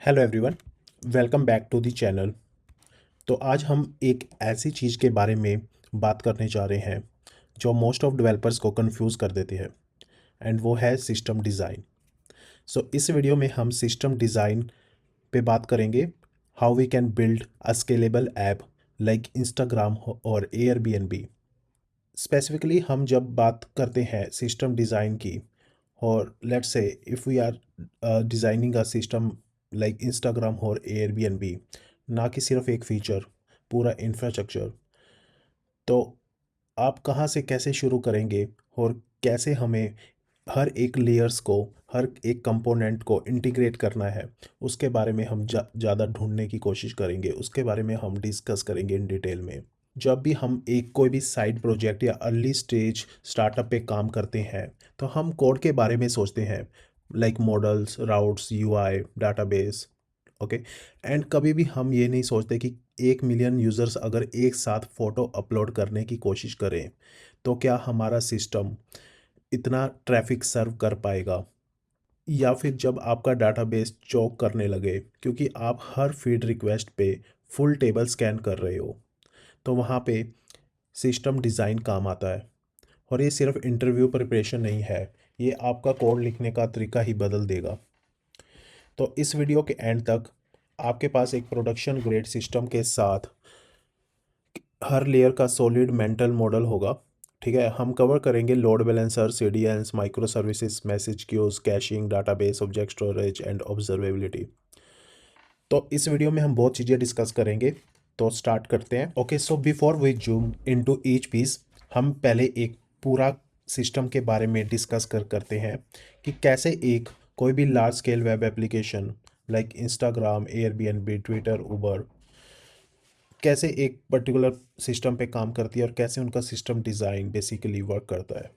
Hello everyone, welcome back to the channel. तो आज हम एक ऐसी चीज़ के बारे में बात करने जा रहे हैं जो मोस्ट ऑफ डेवलपर्स को कंफ्यूज कर देती है, एंड वो है सिस्टम डिज़ाइन। सो इस वीडियो में हम सिस्टम डिज़ाइन पे बात करेंगे, how we can build a scalable app like Instagram और एयरबीएनबी। स्पेसिफिकली हम जब बात करते हैं सिस्टम डिज़ाइन की, और let's say if we are designing a system like Instagram और एयरबीएनबी, ना कि सिर्फ एक फीचर, पूरा इंफ्रास्ट्रक्चर, तो आप कहाँ से कैसे शुरू करेंगे और कैसे हमें हर एक लेयर्स को, हर एक कंपोनेंट को इंटीग्रेट करना है, उसके बारे में हम ज़्यादा ढूंढने की कोशिश करेंगे, उसके बारे में हम डिस्कस करेंगे इन डिटेल में। जब भी हम एक कोई भी साइड प्रोजेक्ट या अर्ली स्टेज स्टार्टअप पे काम करते हैं, तो हम कोड के बारे में सोचते हैं, like models, routes, UI, database. Okay. And कभी भी हम ये नहीं सोचते कि 1 मिलियन यूज़र्स अगर एक साथ फ़ोटो अपलोड करने की कोशिश करें, तो क्या हमारा सिस्टम इतना ट्रैफिक सर्व कर पाएगा। या फिर जब आपका डाटाबेस चोक करने लगे क्योंकि आप हर फीड रिक्वेस्ट पे फुल टेबल स्कैन कर रहे हो, तो वहाँ पे सिस्टम डिज़ाइन काम आता है। और ये सिर्फ इंटरव्यू प्रिपरेशन नहीं है, ये आपका कोड लिखने का तरीका ही बदल देगा। तो इस वीडियो के एंड तक आपके पास एक प्रोडक्शन ग्रेड सिस्टम के साथ हर लेयर का सॉलिड मेंटल मॉडल होगा। ठीक है, हम कवर करेंगे load balancer, CDNs, micro services, message queues, caching, database, object storage and observability. तो इस वीडियो में हम बहुत चीज़ें डिस्कस करेंगे। तो स्टार्ट करते हैं। Okay, so before we zoom into each piece, हम पहले एक पूरा सिस्टम के बारे में डिस्कस करते हैं कि कैसे एक कोई भी large scale web application like Instagram, Airbnb, Twitter, Uber, कैसे एक पर्टिकुलर सिस्टम पे काम करती है और कैसे उनका सिस्टम डिज़ाइन बेसिकली वर्क करता है।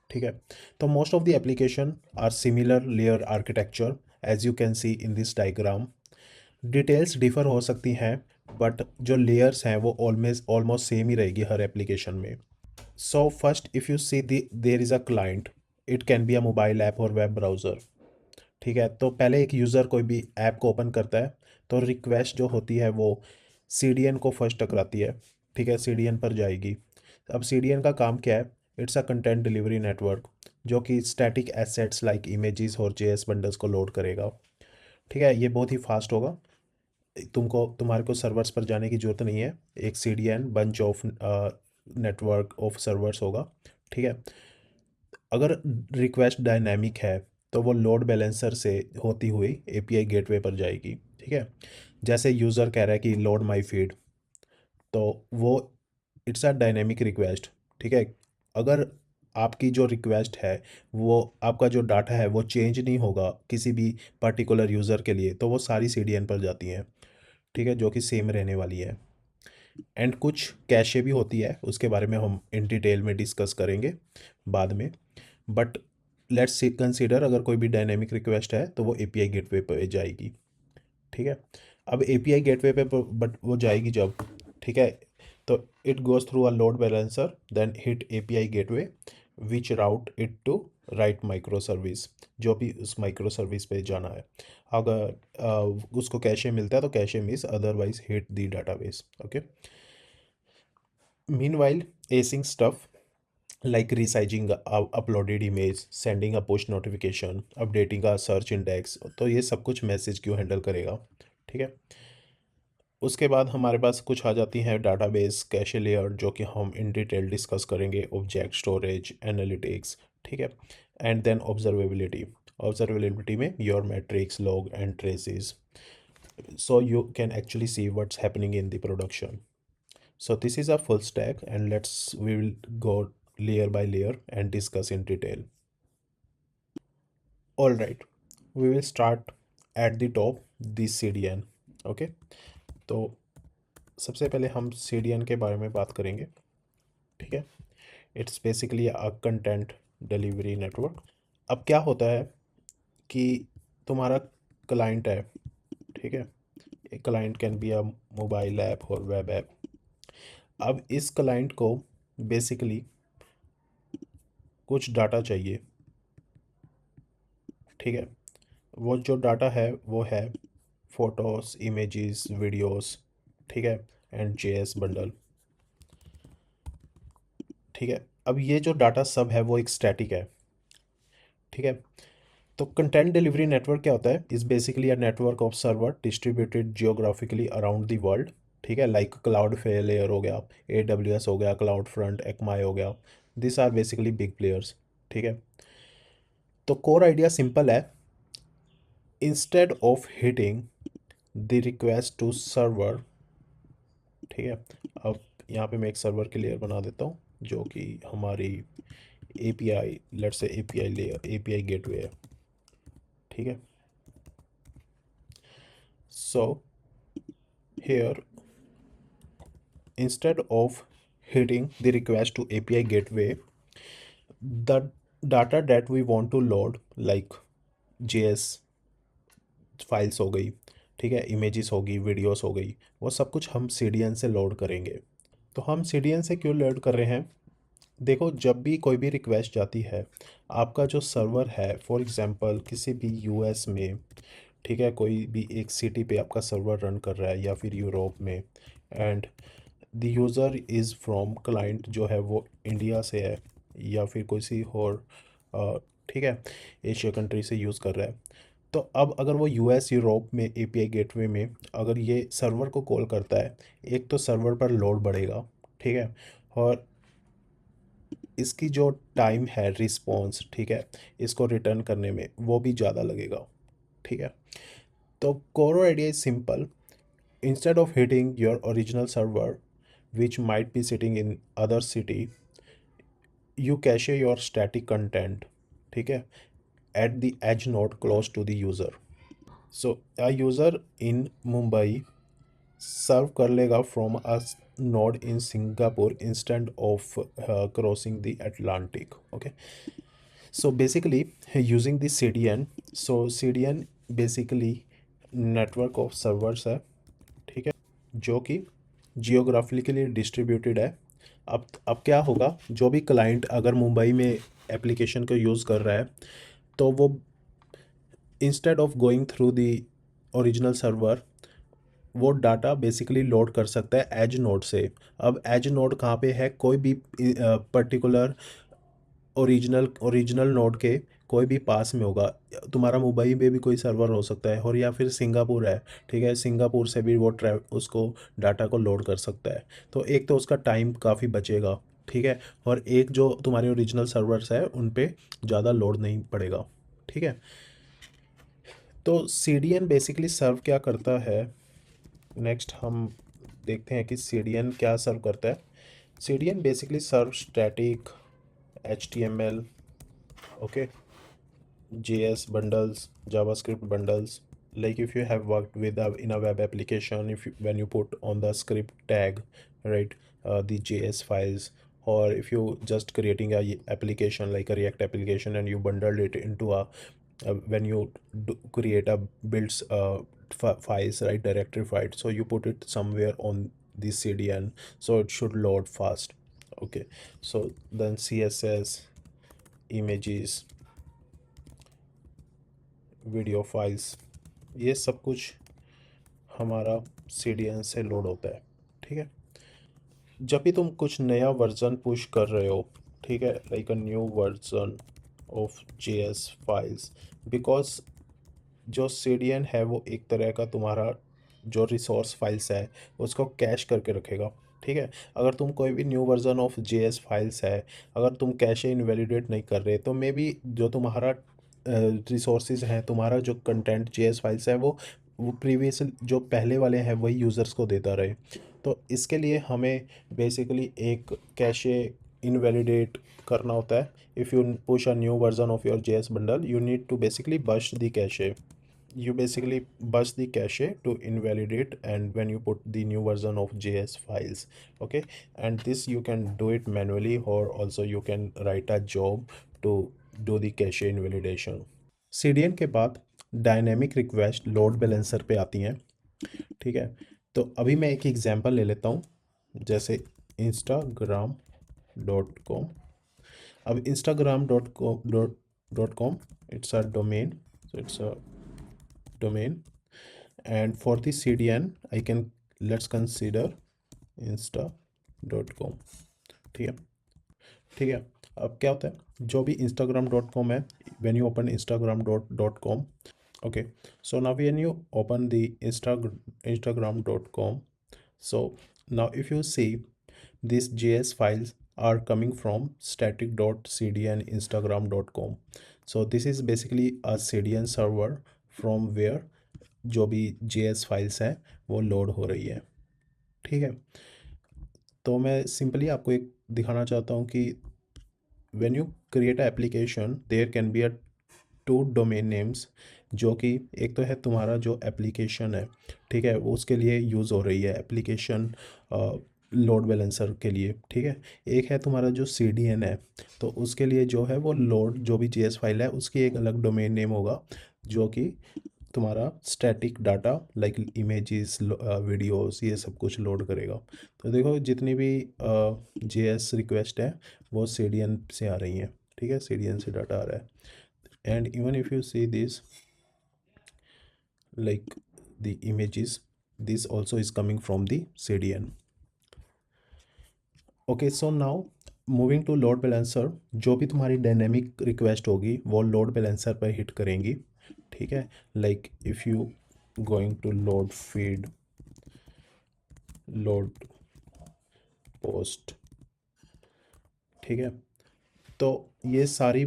ठीक है, तो most of the application are similar layer architecture as you can see in this diagram. Details differ हो सकती हैं, बट जो लेयर्स हैं वो ऑलमोस्ट ऑलमोस्ट सेम ही रहेगी हर एप्लीकेशन में। So first if you see there is a client, it can be a mobile app और वेब ब्राउज़र। ठीक है, तो पहले एक यूज़र कोई भी ऐप को ओपन करता है, तो रिक्वेस्ट जो होती है वो सीडीएन को फर्स्ट टकराती है। ठीक है, सीडीएन पर जाएगी। अब सीडीएन का काम क्या है? It's a content delivery network, जो कि स्टैटिक एसेट्स लाइक इमेजेस और जेएस बंडल्स को लोड करेगा। ठीक है, ये बहुत ही फास्ट होगा। तुम्हारे को सर्वर्स पर जाने की ज़रूरत नहीं है। एक CDN bunch of network of servers होगा। ठीक है, अगर रिक्वेस्ट डायनेमिक है, तो वो लोड बैलेंसर से होती हुई एपीआई गेटवे पर जाएगी। ठीक है, जैसे यूज़र कह रहा है कि लोड माय फीड, तो वो इट्स अ डायनेमिक रिक्वेस्ट। ठीक है, अगर आपकी जो रिक्वेस्ट है, वो आपका जो डाटा है वो चेंज नहीं होगा किसी भी पर्टिकुलर यूज़र के लिए, तो वो सारी सीडीएन पर जाती हैं। ठीक है, जो कि सेम रहने वाली है। एंड कुछ कैशे भी होती है, उसके बारे में हम इन डिटेल में डिस्कस करेंगे बाद में। बट लेट्स कंसीडर अगर कोई भी डायनेमिक रिक्वेस्ट है तो वो एपीआई गेटवे पे जाएगी। ठीक है, अब एपीआई गेटवे पे बट वो जाएगी जब, ठीक है, तो it goes through a load balancer, then hit API gateway which route it to right micro service, जो भी उस माइक्रो सर्विस पे जाना है। अगर उसको कैशे मिलता है तो cache miss, otherwise hit the database. Okay, meanwhile async stuff like resizing a uploaded image, sending a push notification, updating a search index, तो ये सब कुछ मैसेज क्यों हैंडल करेगा। ठीक है, उसके बाद हमारे पास कुछ आ जाती हैं डाटाबेस, कैशे लेयर, जो कि हम इन डिटेल डिस्कस करेंगे, ऑब्जेक्ट स्टोरेज, एनालिटिक्स। ठीक है, एंड देन ऑब्जर्वेबिलिटी। ऑब्जर्वेबिलिटी में your matrix, log and traces, so you can actually see what's happening in the production. So this is a full stack, and we will go layer by layer and discuss in detail. All right, we will start at the top, the CDN. Okay, तो सबसे पहले हम CDN के बारे में बात करेंगे। ठीक है, it's basically a content delivery network. अब क्या होता है कि तुम्हारा क्लाइंट है। ठीक है, एक client can be a mobile app और वेब ऐप। अब इस क्लाइंट को बेसिकली कुछ डाटा चाहिए। ठीक है, वो जो डाटा है वो है फोटोज, इमेजेस, वीडियोस, ठीक है, एंड जेएस बंडल, ठीक है। अब ये जो डाटा सब है वो एक स्टैटिक है, ठीक है। तो कंटेंट डिलीवरी नेटवर्क क्या होता है? Is basically a network of server distributed geographically around the world, ठीक है। लाइक क्लाउड फेयर हो गया, AWS हो गया, क्लाउड फ्रंट, एक्माई हो गया, this are basically big players, ठीक है। तो कोर आइडिया सिंपल है, instead of hitting the request to server, ठीक है। अब यहाँ पे मैं एक सर्वर की लेयर बना देता हूँ जो कि हमारी API, let's say API layer, API gateway है, ठीक है। सो here, instead of hitting the request to API gateway, the data that we want to load like JS files हो गई, ठीक है, इमेजेस होगी, वीडियोस हो गई, वो सब कुछ हम CDN से लोड करेंगे। तो हम CDN से क्यों लोड कर रहे हैं? देखो, जब भी कोई भी रिक्वेस्ट जाती है, आपका जो सर्वर है, फॉर एग्जांपल किसी भी US में, ठीक है, कोई भी एक सिटी पे आपका सर्वर रन कर रहा है या फिर यूरोप में, and the user is from, client जो है वो इंडिया से है या फिर किसी और ठीक है, एशिया कंट्री से यूज़ कर रहा है। तो अब अगर वो US यूरोप में API गेटवे में अगर ये सर्वर को कॉल करता है, एक तो सर्वर पर लोड बढ़ेगा, ठीक है, और इसकी जो टाइम है रिस्पॉन्स, ठीक है, इसको रिटर्न करने में वो भी ज़्यादा लगेगा, ठीक है। तो core idea is simple, instead of hitting your original server which might be sitting in other city, you cache your static content, ठीक है, at the edge node close to the user. So a user in Mumbai सर्व कर लेगा from a node in Singapore instant of crossing the Atlantic, okay. So basically using the CDN, so CDN basically network of servers है, ठीक है, जो कि geographically distributed है। अब क्या होगा, जो भी क्लाइंट अगर मुंबई में एप्लीकेशन को यूज़ कर रहा है, तो वो instead of going through the original server, वो डाटा बेसिकली लोड कर सकता है एज नोड से। अब एज नोड कहाँ पे है? कोई भी पर्टिकुलर ओरिजिनल नोड के कोई भी पास में होगा। तुम्हारा मुंबई में भी कोई सर्वर हो सकता है, और या फिर सिंगापुर है, ठीक है, सिंगापुर से भी वो उसको डाटा को लोड कर सकता है। तो एक तो उसका टाइम काफ़ी बचेगा, ठीक है, और एक जो तुम्हारे ओरिजिनल सर्वर्स है उन पे ज़्यादा लोड नहीं पड़ेगा, ठीक है। तो CDN बेसिकली सर्व क्या करता है, नेक्स्ट हम देखते हैं कि CDN क्या सर्व करता है। CDN basically serve static HTML, okay, JS bundles, JavaScript bundles. Like if you have worked with in a web application, if you, when you put on the script tag, right, the JS files, or if you just creating a application like a React application and you bundled it into when you create a builds files, right, directory file, so you put it somewhere on the CDN, so it should load fast, okay. So then CSS, images, video files, ये सब कुछ हमारा CDN से load होता है, ठीक है। जब भी तुम कुछ नया वर्जन पुश कर रहे हो, ठीक है, like a new version of JS files, because जो CDN है वो एक तरह का तुम्हारा जो रिसोर्स फाइल्स है उसको कैश करके रखेगा, ठीक है। अगर तुम कोई भी new version of JS files है, अगर तुम कैशे इनवैलिडेट नहीं कर रहे, तो मे बी जो तुम्हारा रिसोर्सेज हैं, तुम्हारा जो कंटेंट JS फाइल्स है वो प्रीवियस जो पहले वाले हैं वही यूज़र्स को देता रहे। तो इसके लिए हमें बेसिकली एक कैशे इनवैलिडेट करना होता है। If you push a new version of your JS bundle, you need to basically burst the cache. You basically burst the cache to invalidate, and when you put the new version of JS files, okay, and this you can do it manually, or also you can write a job to do the cache invalidation. CDN के बाद dynamic request load balancer पे आती हैं, ठीक है। तो अभी मैं एक एग्जांपल ले लेता हूँ, जैसे instagram.com। अब instagram.com, it's a domain, so it's a domain, and for the CDN I can, let's consider insta.com। ठीक है, ठीक है। अब क्या होता है, जो भी instagram.com है, when you open instagram.com, okay, so now when you open the instagram.com, so now if you see, these JS files are coming from static.cdn instagram.com, so this is basically a CDN server from where जो भी JS files हैं वो load हो रही है। ठीक है, तो मैं सिंपली आपको एक दिखाना चाहता हूँ कि when you create a application there can be a two domain names, जो कि एक तो है तुम्हारा जो एप्लीकेशन है, ठीक है, वो उसके लिए यूज़ हो रही है एप्लीकेशन लोड बैलेंसर के लिए। ठीक है, एक है तुम्हारा जो CDN है, तो उसके लिए जो है वो लोड जो भी JS फाइल है उसकी एक अलग डोमेन नेम होगा, जो कि तुम्हारा static data like images videos ये सब कुछ लोड करेगा। तो देखो जितनी भी JS रिक्वेस्ट है वो CDN से आ रही हैं। ठीक है, CDN से डाटा आ रहा है। And even if you see this like the images, this also is coming from the CDN। Okay, so now moving to load balancer, जो भी तुम्हारी डायनेमिक रिक्वेस्ट होगी वो लोड बैलेंसर पर हिट करेंगी। ठीक है, like if you going to load feed, load post, ठीक है, तो ये सारी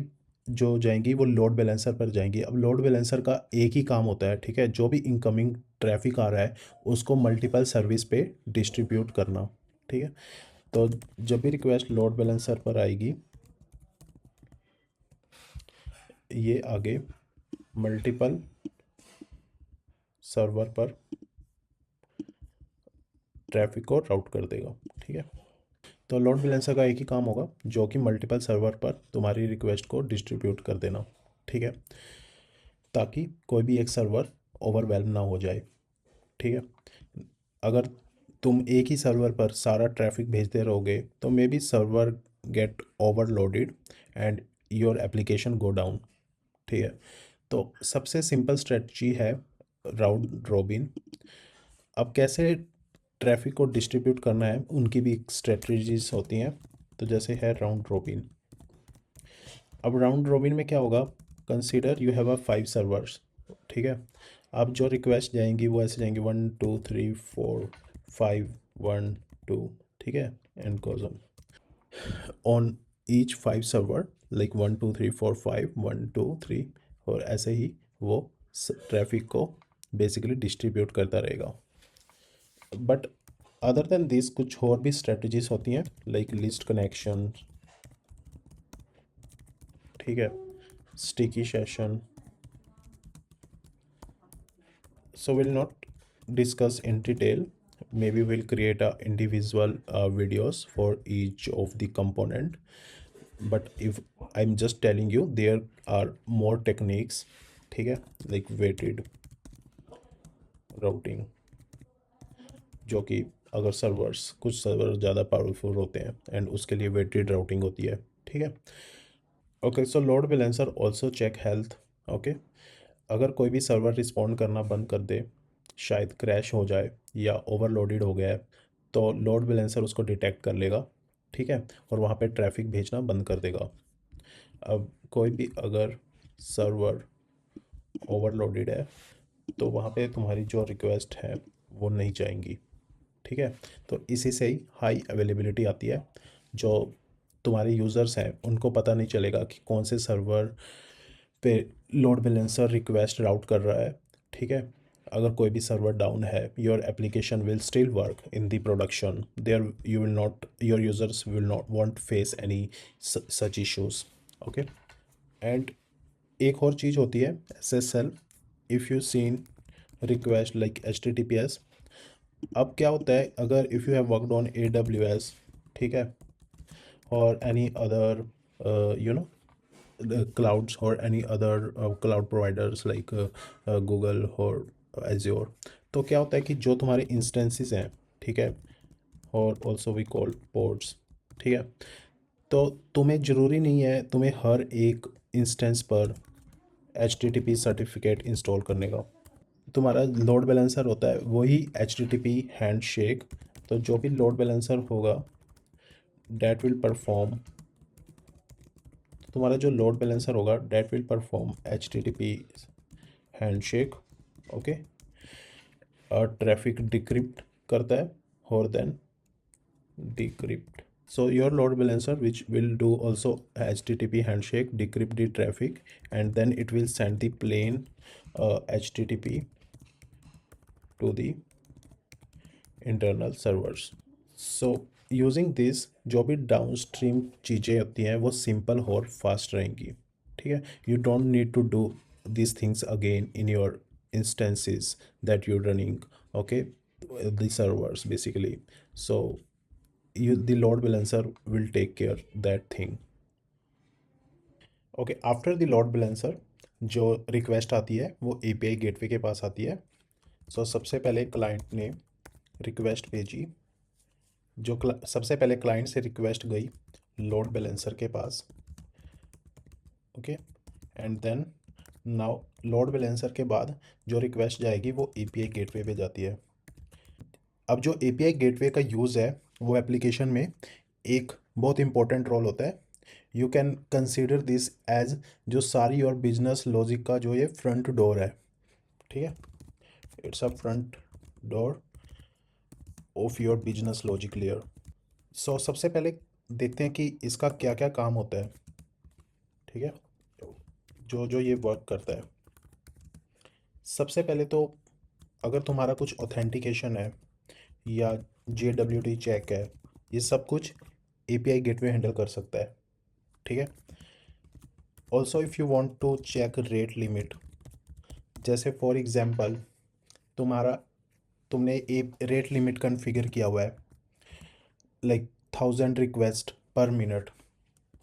जो जाएंगी वो लोड बैलेंसर पर जाएंगी। अब लोड बैलेंसर का एक ही काम होता है, ठीक है, जो भी इनकमिंग ट्रैफिक आ रहा है उसको मल्टीपल सर्विस पे डिस्ट्रीब्यूट करना। ठीक है, तो जब भी रिक्वेस्ट लोड बैलेंसर पर आएगी, ये आगे मल्टीपल सर्वर पर ट्रैफिक को राउट कर देगा। ठीक है, तो लोड बैलेंसर का एक ही काम होगा जो कि मल्टीपल सर्वर पर तुम्हारी रिक्वेस्ट को डिस्ट्रीब्यूट कर देना। ठीक है, ताकि कोई भी एक सर्वर ओवरवेल्म ना हो जाए। ठीक है, अगर तुम एक ही सर्वर पर सारा ट्रैफिक भेजते रहोगे तो may be server get overloaded and your application go down. ठीक है, तो सबसे सिंपल स्ट्रेटजी है राउंड रॉबिन। अब कैसे ट्रैफिक को डिस्ट्रीब्यूट करना है उनकी भी स्ट्रेटजीज होती हैं। तो जैसे है राउंड रॉबिन। अब राउंड रॉबिन में क्या होगा, consider you have a 5 servers. ठीक है, अब जो रिक्वेस्ट जाएंगी वो ऐसे जाएंगी 1 2 3 4 5 1 2। ठीक है, and goes on each 5 server like 1 2 3 4 5 1 2 3, और ऐसे ही वो ट्रैफिक को बेसिकली डिस्ट्रीब्यूट करता रहेगा। बट अदर देन दिस कुछ और भी स्ट्रेटजीज होती हैं लाइक लिस्ट कनेक्शन, ठीक है, sticky session. So we'll not discuss in detail. Maybe we'll create a individual videos for each of the component. But if I'm just telling you, there are more techniques, ठीक है, like weighted routing, जो कि अगर servers कुछ server ज़्यादा powerful होते हैं and उसके लिए वेटेड राउटिंग होती है। ठीक है, okay, so load balancer also check health. Okay, अगर कोई भी सर्वर रिस्पॉन्ड करना बंद कर दे, शायद क्रैश हो जाए या ओवरलोडेड हो गया है, तो लोड बैलेंसर उसको डिटेक्ट कर लेगा। ठीक है, और वहाँ पे ट्रैफिक भेजना बंद कर देगा। अब कोई भी अगर सर्वर ओवरलोडेड है तो वहाँ पे तुम्हारी जो रिक्वेस्ट है वो नहीं जाएंगी। ठीक है, तो इसी से ही हाई अवेलेबिलिटी आती है। जो तुम्हारे यूज़र्स हैं उनको पता नहीं चलेगा कि कौन से सर्वर पे लोड बैलेंसर रिक्वेस्ट राउट कर रहा है। ठीक है, अगर कोई भी सर्वर डाउन है, your application will still work in the production, there you will not, your users will not want face any such issues. Okay, and एक और चीज़ होती है SSL, if you seen request like HTTPS। अब क्या होता है, अगर if you have worked on AWS, ठीक है, और any other you know clouds or any other cloud providers like Google और Azure, तो क्या होता है कि जो तुम्हारे इंस्टेंसेस हैं, ठीक है, और ऑल्सो वी कॉल पोर्ट्स, ठीक है, तो तुम्हें ज़रूरी नहीं है तुम्हें हर एक इंस्टेंस पर HTTP सर्टिफिकेट इंस्टॉल करने का। तुम्हारा लोड बैलेंसर होता है वही HTTP हैंडशेक। तो जो भी लोड बैलेंसर होगा डेट विल परफॉर्म, तुम्हारा जो लोड बैलेंसर होगा that will perform HTTP handshake, okay. और ट्रैफिक डिक्रिप्ट करता है और then decrypt. So your load balancer which will do also HTTP handshake, decrypt the traffic, and then it will send the plain HTTP to the internal servers. So using this जो भी downstream चीज़ें होती हैं वो simple और fast रहेंगी, ठीक है। You don't need to do these things again in your instances that you're running, okay, the servers basically. So the load balancer will take care that thing. Okay, after the load balancer जो request आती है वो API gateway के पास आती है। सो सबसे पहले client ने रिक्वेस्ट भेजी, जो सबसे पहले क्लाइंट से रिक्वेस्ट गई लोड बैलेंसर के पास, okay. And then now load balancer के बाद जो रिक्वेस्ट जाएगी वो API गेटवे पे जाती है। अब जो API गेटवे का यूज़ है वो एप्लीकेशन में एक बहुत इंपॉर्टेंट रोल होता है। You can consider this as जो सारी और बिजनेस लॉजिक का जो ये फ्रंट डोर है, ठीक है। It's a front door of your business logic layer. So सबसे पहले देखते हैं कि इसका क्या क्या काम होता है, ठीक है, जो जो ये वर्क करता है। सबसे पहले तो अगर तुम्हारा कुछ ऑथेंटिकेशन है या JWT चेक है, ये सब कुछ API गेटवे हैंडल कर सकता है, ठीक है। Also if you want to check rate limit, जैसे फॉर एग्जांपल तुमने एक रेट लिमिट कॉन्फ़िगर किया हुआ है लाइक 1000 रिक्वेस्ट पर मिनट,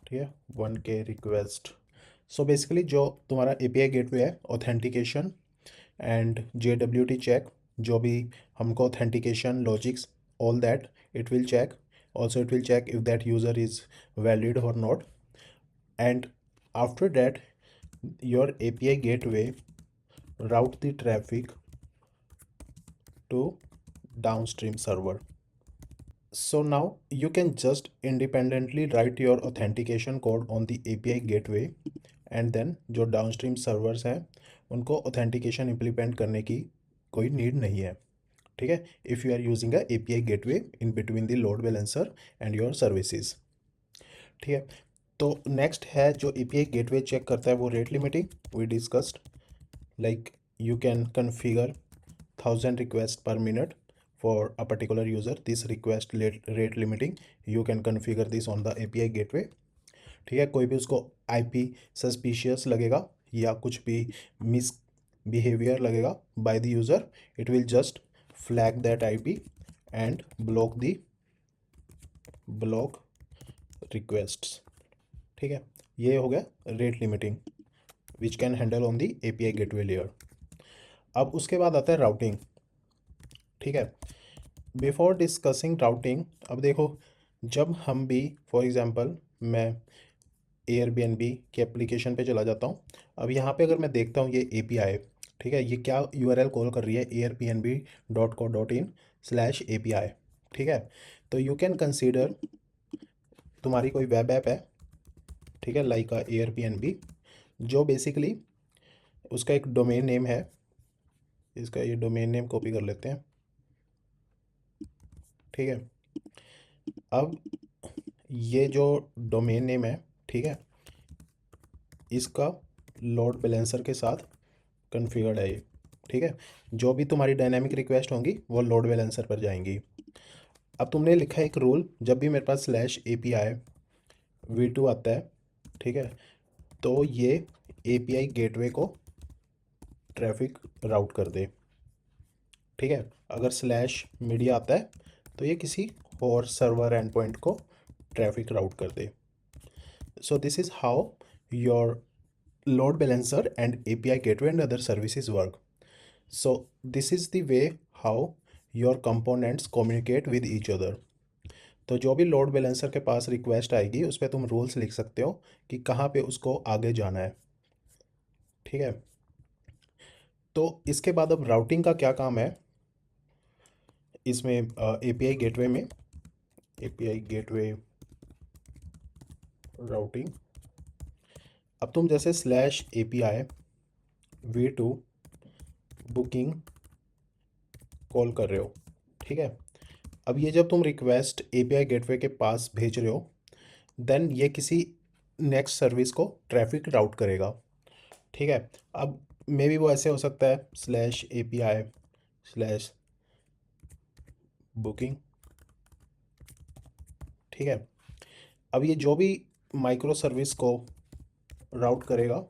ठीक है, 1K रिक्वेस्ट। सो बेसिकली जो तुम्हारा API गेटवे है ऑथेंटिकेशन एंड JWT चेक, जो भी हमको authentication logics all that it will check. Also it will check if that user is valid और not, and after that your API gateway route the traffic to downstream server. So now you can just independently write your authentication code on the API gateway, and then जो downstream servers हैं उनको authentication implement करने की कोई need नहीं है, ठीक है, if you are using a API gateway in between the load balancer and your services, ठीक है। तो नेक्स्ट है जो API गेटवे चेक करता है वो rate limiting we discussed, like you can configure 1000 request per minute for a particular user, this request rate limiting you can configure this on the API gateway, ठीक है। कोई भी उसको IP सस्पिशियस लगेगा या कुछ भी मिस बिहेवियर लगेगा by the user, it will just flag that IP and block requests, ठीक है। ये हो गया rate limiting which can handle on the API gateway layer. अब उसके बाद आता है राउटिंग, ठीक है। बिफोर डिस्कसिंग राउटिंग, अब देखो जब हम भी फॉर एग्जांपल मैं Airbnb के एप्लीकेशन पे चला जाता हूँ, अब यहाँ पे अगर मैं देखता हूँ ये API, ठीक है, ये क्या URL कॉल कर रही है airbnb.co.in/API, ठीक है। तो यू कैन कंसीडर तुम्हारी कोई वेब ऐप है, ठीक है, लाइक Airbnb, जो बेसिकली उसका एक डोमेन नेम है, इसका ये डोमेन नेम कॉपी कर लेते हैं, ठीक है। अब ये जो डोमेन नेम है, ठीक है, इसका लोड बैलेंसर के साथ कॉन्फ़िगर्ड है ये, ठीक है। जो भी तुम्हारी डायनामिक रिक्वेस्ट होंगी वो लोड बैलेंसर पर जाएंगी। अब तुमने लिखा है एक रूल, जब भी मेरे पास /API v2 आता है, ठीक है, तो ये API गेटवे को ट्रैफिक राउट कर दे, ठीक है। अगर /media आता है तो ये किसी और सर्वर एंड पॉइंट को ट्रैफिक राउट कर दे। So this is how your load balancer and API gateway and other services work. So this is the way how your components communicate with each other. तो जो भी load balancer के पास request आएगी उस पर तुम रूल्स लिख सकते हो कि कहाँ पे उसको आगे जाना है, ठीक है। तो इसके बाद अब राउटिंग का क्या काम है इसमें, एपीआई गेटवे में, एपीआई गेटवे राउटिंग। अब तुम जैसे slash API V2 booking call कर रहे हो, ठीक है। अब ये जब तुम रिक्वेस्ट एपीआई गेटवे के पास भेज रहे हो, देन ये किसी नेक्स्ट सर्विस को ट्रैफिक राउट करेगा, ठीक है। अब मे बी वो ऐसे हो सकता है स्लैश एपीआई स्लैश बुकिंग, ठीक है। अब ये जो भी माइक्रो सर्विस को राउट करेगा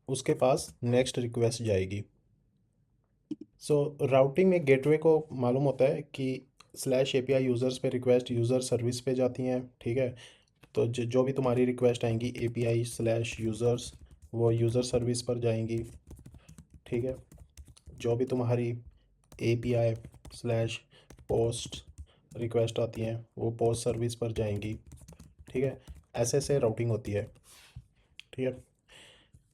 उसके पास नेक्स्ट रिक्वेस्ट जाएगी। सो राउटिंग में गेटवे को मालूम होता है कि स्लैश एपीआई यूज़र्स पे रिक्वेस्ट यूज़र सर्विस पे जाती हैं, ठीक है। तो जो भी तुम्हारी रिक्वेस्ट आएंगी एपीआई स्लैश यूज़र्स, वो यूज़र सर्विस पर जाएंगी, ठीक है। जो भी तुम्हारी एपीआई स्लैश पोस्ट रिक्वेस्ट आती हैं वो पोस्ट सर्विस पर जाएंगी, ठीक है। ऐसे ऐसे राउटिंग होती है, ठीक है।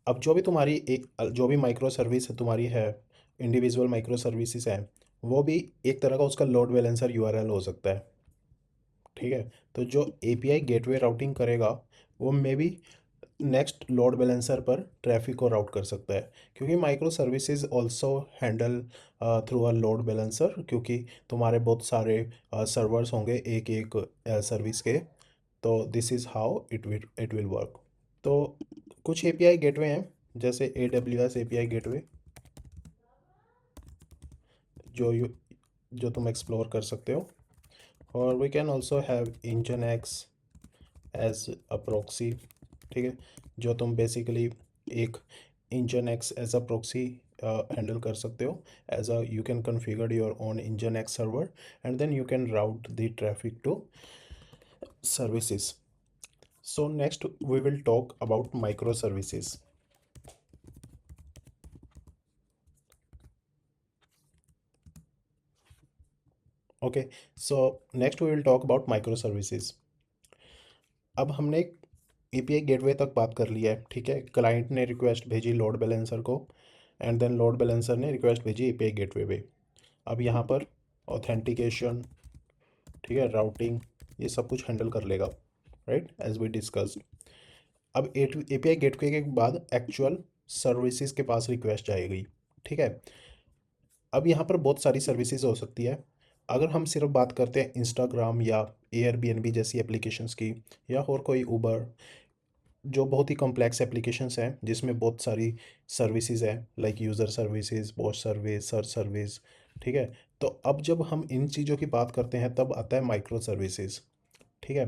अब जो भी तुम्हारी एक जो भी माइक्रो सर्विस तुम्हारी है, इंडिविजुअल माइक्रो सर्विसेज हैं, वो भी एक तरह का उसका लोड बैलेंसर यूआरएल हो सकता है, ठीक है। तो जो एपीआई गेटवे राउटिंग करेगा वो may be next load balancer पर ट्रैफिक को राउट कर सकता है, क्योंकि micro services also handle through a load balancer, क्योंकि तुम्हारे बहुत सारे सर्वर्स होंगे एक एक सर्विस के। तो this is how it will work. तो कुछ एपीआई गेटवे हैं जैसे AWS एपीआई गेटवे, जो जो तुम एक्सप्लोर कर सकते हो। और we can also have Nginx as a proxy, ठीक है। जो तुम बेसिकली एक Nginx as a proxy handle कर सकते हो, as a you can configure your own Nginx server and then you can route the traffic to services. So next we will talk about microservices. Okay, so next we will talk about microservices. अब हमने API gateway तक बात कर लिया है, ठीक है। Client ने रिक्वेस्ट भेजी लोड बैलेंसर को एंड देन लोड बैलेंसर ने रिक्वेस्ट भेजी एपीआई गेटवे पे। अब यहाँ पर ऑथेंटिकेशन, ठीक है, राउटिंग, ये सब कुछ हैंडल कर लेगा, राइट, एज वी डिस्कस्ड। अब एपीआई गेटवे के बाद एक्चुअल सर्विसेज के पास रिक्वेस्ट जाएगी, ठीक है। अब यहाँ पर बहुत सारी सर्विसेज हो सकती है। अगर हम सिर्फ बात करते हैं इंस्टाग्राम या एयरबीएनबी जैसी एप्लीकेशंस की, या और कोई उबर, जो बहुत ही कॉम्प्लेक्स एप्लीकेशंस हैं जिसमें बहुत सारी सर्विसेज हैं, like user services, post service, search service, ठीक है। तो अब जब हम इन चीज़ों की बात करते हैं तब आता है माइक्रो सर्विसेज, ठीक है।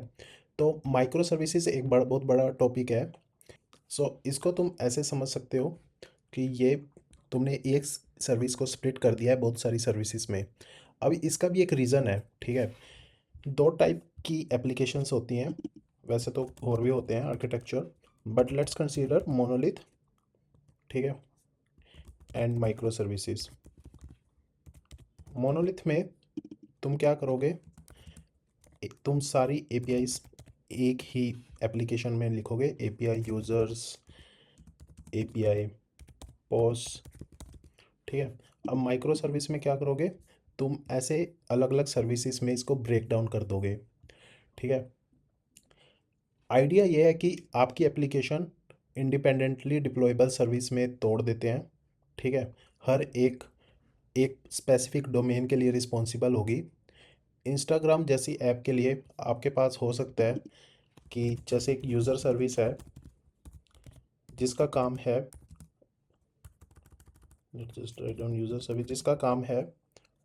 तो माइक्रो सर्विसेज एक बहुत बड़ा टॉपिक है। सो इसको तुम ऐसे समझ सकते हो कि ये तुमने एक सर्विस को स्प्लिट कर दिया है बहुत सारी सर्विसेज में। अब इसका भी एक रीज़न है, ठीक है। दो टाइप की एप्लीकेशंस होती हैं, वैसे तो और भी होते हैं architecture, but let's consider monolith, ठीक है, एंड माइक्रो सर्विसेज। मोनोलिथ में तुम क्या करोगे, तुम सारी एपीआईज एक ही एप्लीकेशन में लिखोगे, एपीआई यूज़र्स, एपीआई पोस्ट, ठीक है। अब माइक्रो सर्विस में क्या करोगे, तुम ऐसे अलग अलग सर्विसेज में इसको ब्रेक डाउन कर दोगे, ठीक है। आइडिया ये है कि आपकी एप्लीकेशन इंडिपेंडेंटली डिप्लॉयबल सर्विस में तोड़ देते हैं, ठीक है। हर एक एक स्पेसिफिक डोमेन के लिए रिस्पॉन्सिबल होगी। इंस्टाग्राम जैसी ऐप के लिए आपके पास हो सकता है कि जैसे एक यूज़र सर्विस है जिसका काम है, just write down user service, जिसका काम है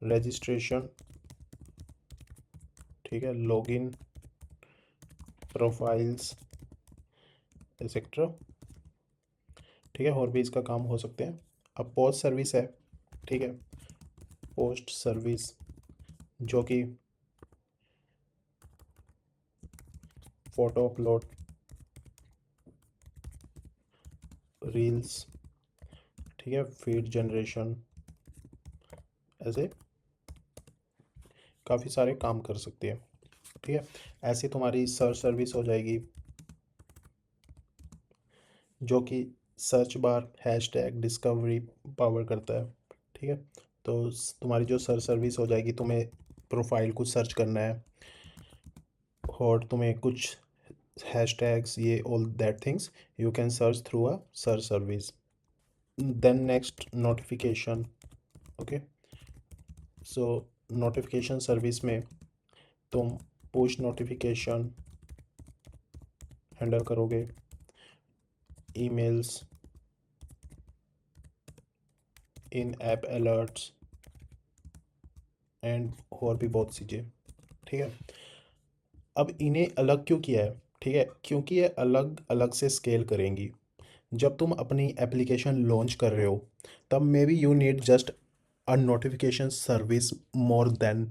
रजिस्ट्रेशन, ठीक है, लॉगिन, प्रोफाइल्स एक्सेट्रा, ठीक है। और भी इसका काम हो सकते हैं। अब पोस्ट सर्विस है, ठीक है, पोस्ट सर्विस जो कि फ़ोटो अपलोड, रील्स, ठीक है, फीड जनरेशन, ऐसे काफ़ी सारे काम कर सकती है, ठीक है। ऐसे तुम्हारी सर्च सर्विस हो जाएगी जो कि search bar hashtag discovery power करता है। ठीक है, तो तुम्हारी जो सर्विस हो जाएगी, तुम्हें प्रोफाइल कुछ सर्च करना है और तुम्हें कुछ hashtags, ये all that things you can search through a search service. Then next, notification. Okay, so notification service में तुम पुश नोटिफिकेशन हैंडल करोगे, emails, in app alerts and और भी बहुत चीज़ें। ठीक है, अब इन्हें अलग क्यों किया है? ठीक है, क्योंकि ये अलग अलग से स्केल करेंगी। जब तुम अपनी एप्लीकेशन लॉन्च कर रहे हो, तब may be you need just a notification service more than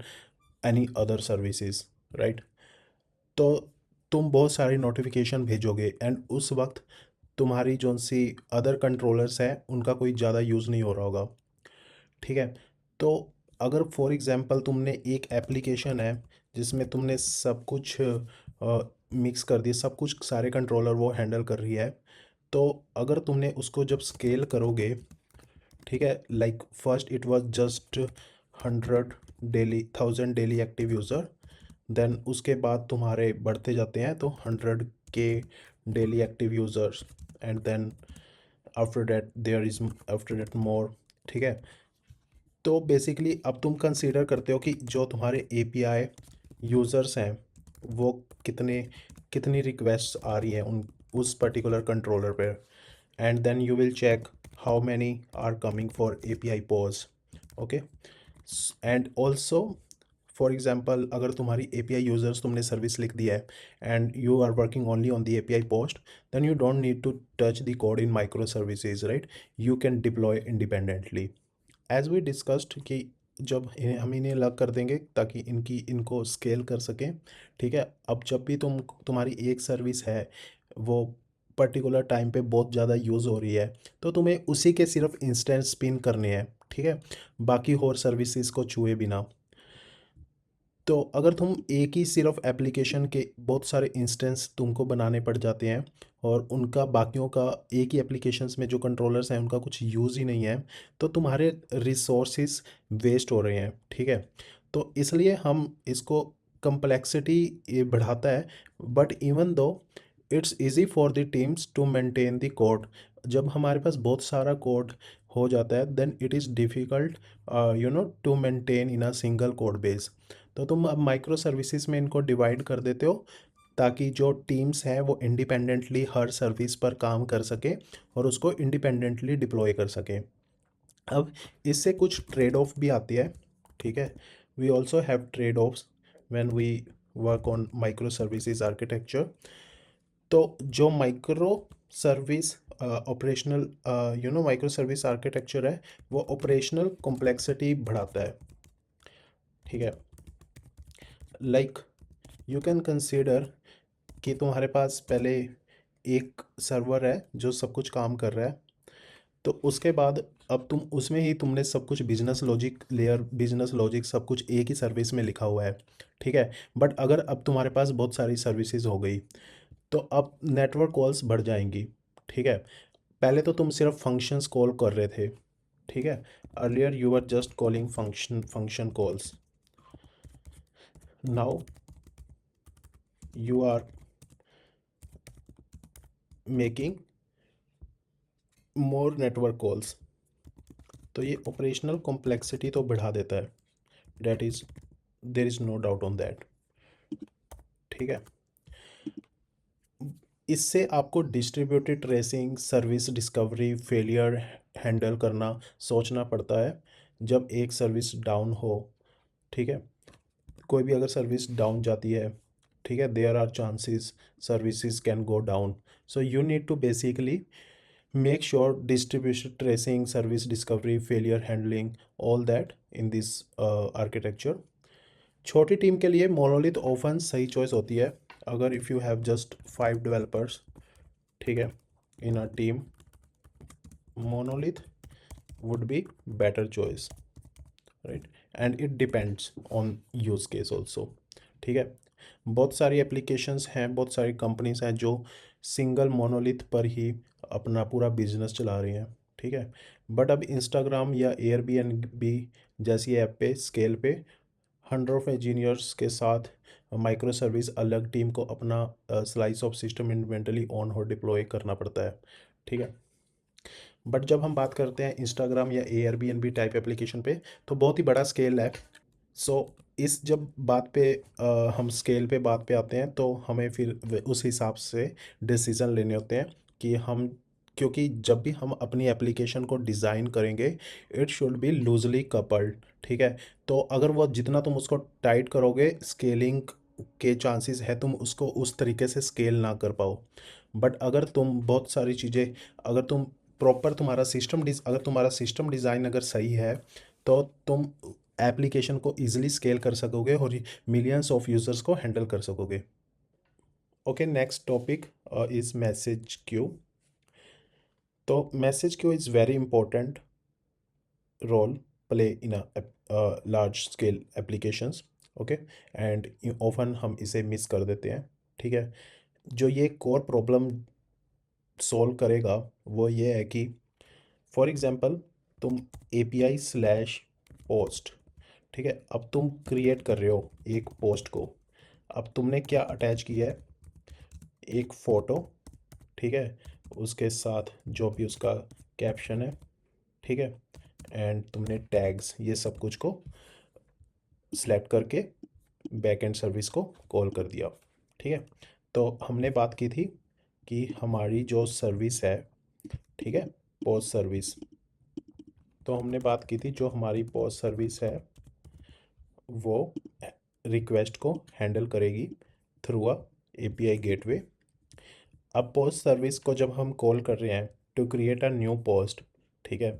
any other services, right? तो तुम बहुत सारी नोटिफिकेशन भेजोगे एंड उस वक्त तुम्हारी जो सी अदर कंट्रोलर्स हैं उनका कोई ज़्यादा यूज़ नहीं हो रहा होगा। ठीक है, तो अगर फॉर एग्जांपल तुमने एक एप्लीकेशन है जिसमें तुमने सब कुछ मिक्स कर दिया, सब कुछ सारे कंट्रोलर वो हैंडल कर रही है, तो अगर तुमने उसको जब स्केल करोगे, ठीक है, like first it was just 100 daily active user, then उसके बाद तुम्हारे बढ़ते जाते हैं तो 100K daily active users, and then after that there is after that more. ठीक है, तो बेसिकली अब तुम कंसीडर करते हो कि जो तुम्हारे एपीआई यूज़र्स हैं वो कितने कितनी रिक्वेस्ट आ रही है उन उस पर्टिकुलर कंट्रोलर पे, and then you will check how many are coming for API pause. Okay, and also for example अगर तुम्हारी एपीआई यूज़र्स तुमने सर्विस लिख दिया है and you are working only on the API post, then you don't need to touch the code in micro services, right? You can deploy independently as we discussed कि जब हम इन्हें अलग कर देंगे ताकि इनको स्केल कर सकें। ठीक है, अब जब भी तुम्हारी एक सर्विस है वो पर्टिकुलर टाइम पे बहुत ज़्यादा यूज़ हो रही है, तो तुम्हें उसी के सिर्फ इंस्टेंस स्पिन करने हैं। ठीक है, बाकी और सर्विसेज को छुए बिना। तो अगर तुम एक ही सिर्फ एप्लीकेशन के बहुत सारे इंस्टेंस तुमको बनाने पड़ जाते हैं और उनका बाकियों का एक ही एप्लीकेशंस में जो कंट्रोलर्स हैं उनका कुछ यूज़ ही नहीं है, तो तुम्हारे रिसोर्सेज वेस्ट हो रहे हैं। ठीक है, तो इसलिए हम इसको कंप्लेक्सिटी ये बढ़ाता है, but even though it's easy for the teams to maintain the code. जब हमारे पास बहुत सारा कोड हो जाता है then it is difficult to maintain in a single code base. तो तुम अब माइक्रो सर्विसेज में इनको डिवाइड कर देते हो ताकि जो टीम्स हैं वो इंडिपेंडेंटली हर सर्विस पर काम कर सकें और उसको इंडिपेंडेंटली डिप्लॉय कर सकें। अब इससे कुछ ट्रेड ऑफ भी आती है। ठीक है, we also have trade offs when we work on micro services architecture. तो जो micro service operational micro service architecture है वो ऑपरेशनल कॉम्प्लेक्सिटी बढ़ाता है। ठीक है, लाइक यू कैन कंसीडर कि तुम्हारे पास पहले एक सर्वर है जो सब कुछ काम कर रहा है, तो उसके बाद अब तुम उसमें ही तुमने सब कुछ business logic layer, business logic सब कुछ एक ही सर्विस में लिखा हुआ है। ठीक है, बट अगर अब तुम्हारे पास बहुत सारी सर्विसेज हो गई तो अब नेटवर्क कॉल्स बढ़ जाएंगी। ठीक है, पहले तो तुम सिर्फ फंक्शंस कॉल कर रहे थे। ठीक है, earlier you are just calling function calls, now you are making more network calls. तो ये ऑपरेशनल कॉम्प्लेक्सिटी तो बढ़ा देता है, that is there is no doubt on that. ठीक है, इससे आपको distributed tracing, service discovery, failure handle करना सोचना पड़ता है जब एक सर्विस डाउन हो। ठीक है, कोई भी अगर सर्विस डाउन जाती है, ठीक है, there are chances services can go down. So you need to basically make sure distribution tracing, service discovery, failure handling, all that in this architecture। छोटी टीम के लिए मोनोलिथ ऑफन सही चॉइस होती है अगर if you have just 5 developers. ठीक है, in a team monolith would be better choice, right? And it depends on use case also। ठीक है, बहुत सारी एप्लीकेशंस हैं, बहुत सारी कंपनीज हैं जो सिंगल मोनोलिथ पर ही अपना पूरा बिजनेस चला रही हैं, ठीक है। बट अब इंस्टाग्राम या एयरबीएनबी जैसी ऐप पे स्केल पे हंड्रेड ऑफ इंजीनियर्स के साथ माइक्रो सर्विस अलग टीम को अपना slice of system independently on और डिप्लॉय करना पड़ता है, ठीक है। बट जब हम बात करते हैं इंस्टाग्राम या एयरबीएनबी टाइप एप्लीकेशन पे, तो बहुत ही बड़ा स्केल है। सो इस जब बात पे हम स्केल पे बात पे आते हैं, तो हमें फिर उस हिसाब से डिसीजन लेने होते हैं कि हम, क्योंकि जब भी हम अपनी एप्लीकेशन को डिज़ाइन करेंगे, it should be loosely coupled, ठीक है। तो अगर वो जितना तुम उसको टाइट करोगे, स्केलिंग के चांसेस है तुम उसको उस तरीके से स्केल ना कर पाओ। बट अगर तुम बहुत सारी चीज़ें, अगर तुम प्रॉपर अगर तुम्हारा सिस्टम डिज़ाइन अगर सही है, तो तुम एप्लीकेशन को ईजिली स्केल कर सकोगे और मिलियंस ऑफ यूज़र्स को हैंडल कर सकोगे। Okay, next topic is message queue. तो message queue is very important role play in large scale applications, okay. And often हम इसे मिस कर देते हैं, ठीक है। जो ये कोर प्रॉब्लम सॉल्व करेगा वो ये है कि फॉर एग्जांपल तुम एपीआई स्लैश पोस्ट, ठीक है, अब तुम क्रिएट कर रहे हो एक पोस्ट को। अब तुमने क्या अटैच किया है, एक फ़ोटो, ठीक है, उसके साथ जो भी उसका कैप्शन है, ठीक है, एंड तुमने टैग्स ये सब कुछ को सिलेक्ट करके बैकएंड सर्विस को कॉल कर दिया, ठीक है। तो हमने बात की थी कि हमारी जो सर्विस है, ठीक है, पोस्ट सर्विस, तो हमने बात की थी जो हमारी पोस्ट सर्विस है वो रिक्वेस्ट को हैंडल करेगी थ्रू अ एपीआई गेटवे। अब पोस्ट सर्विस को जब हम कॉल कर रहे हैं to create a new post, ठीक है,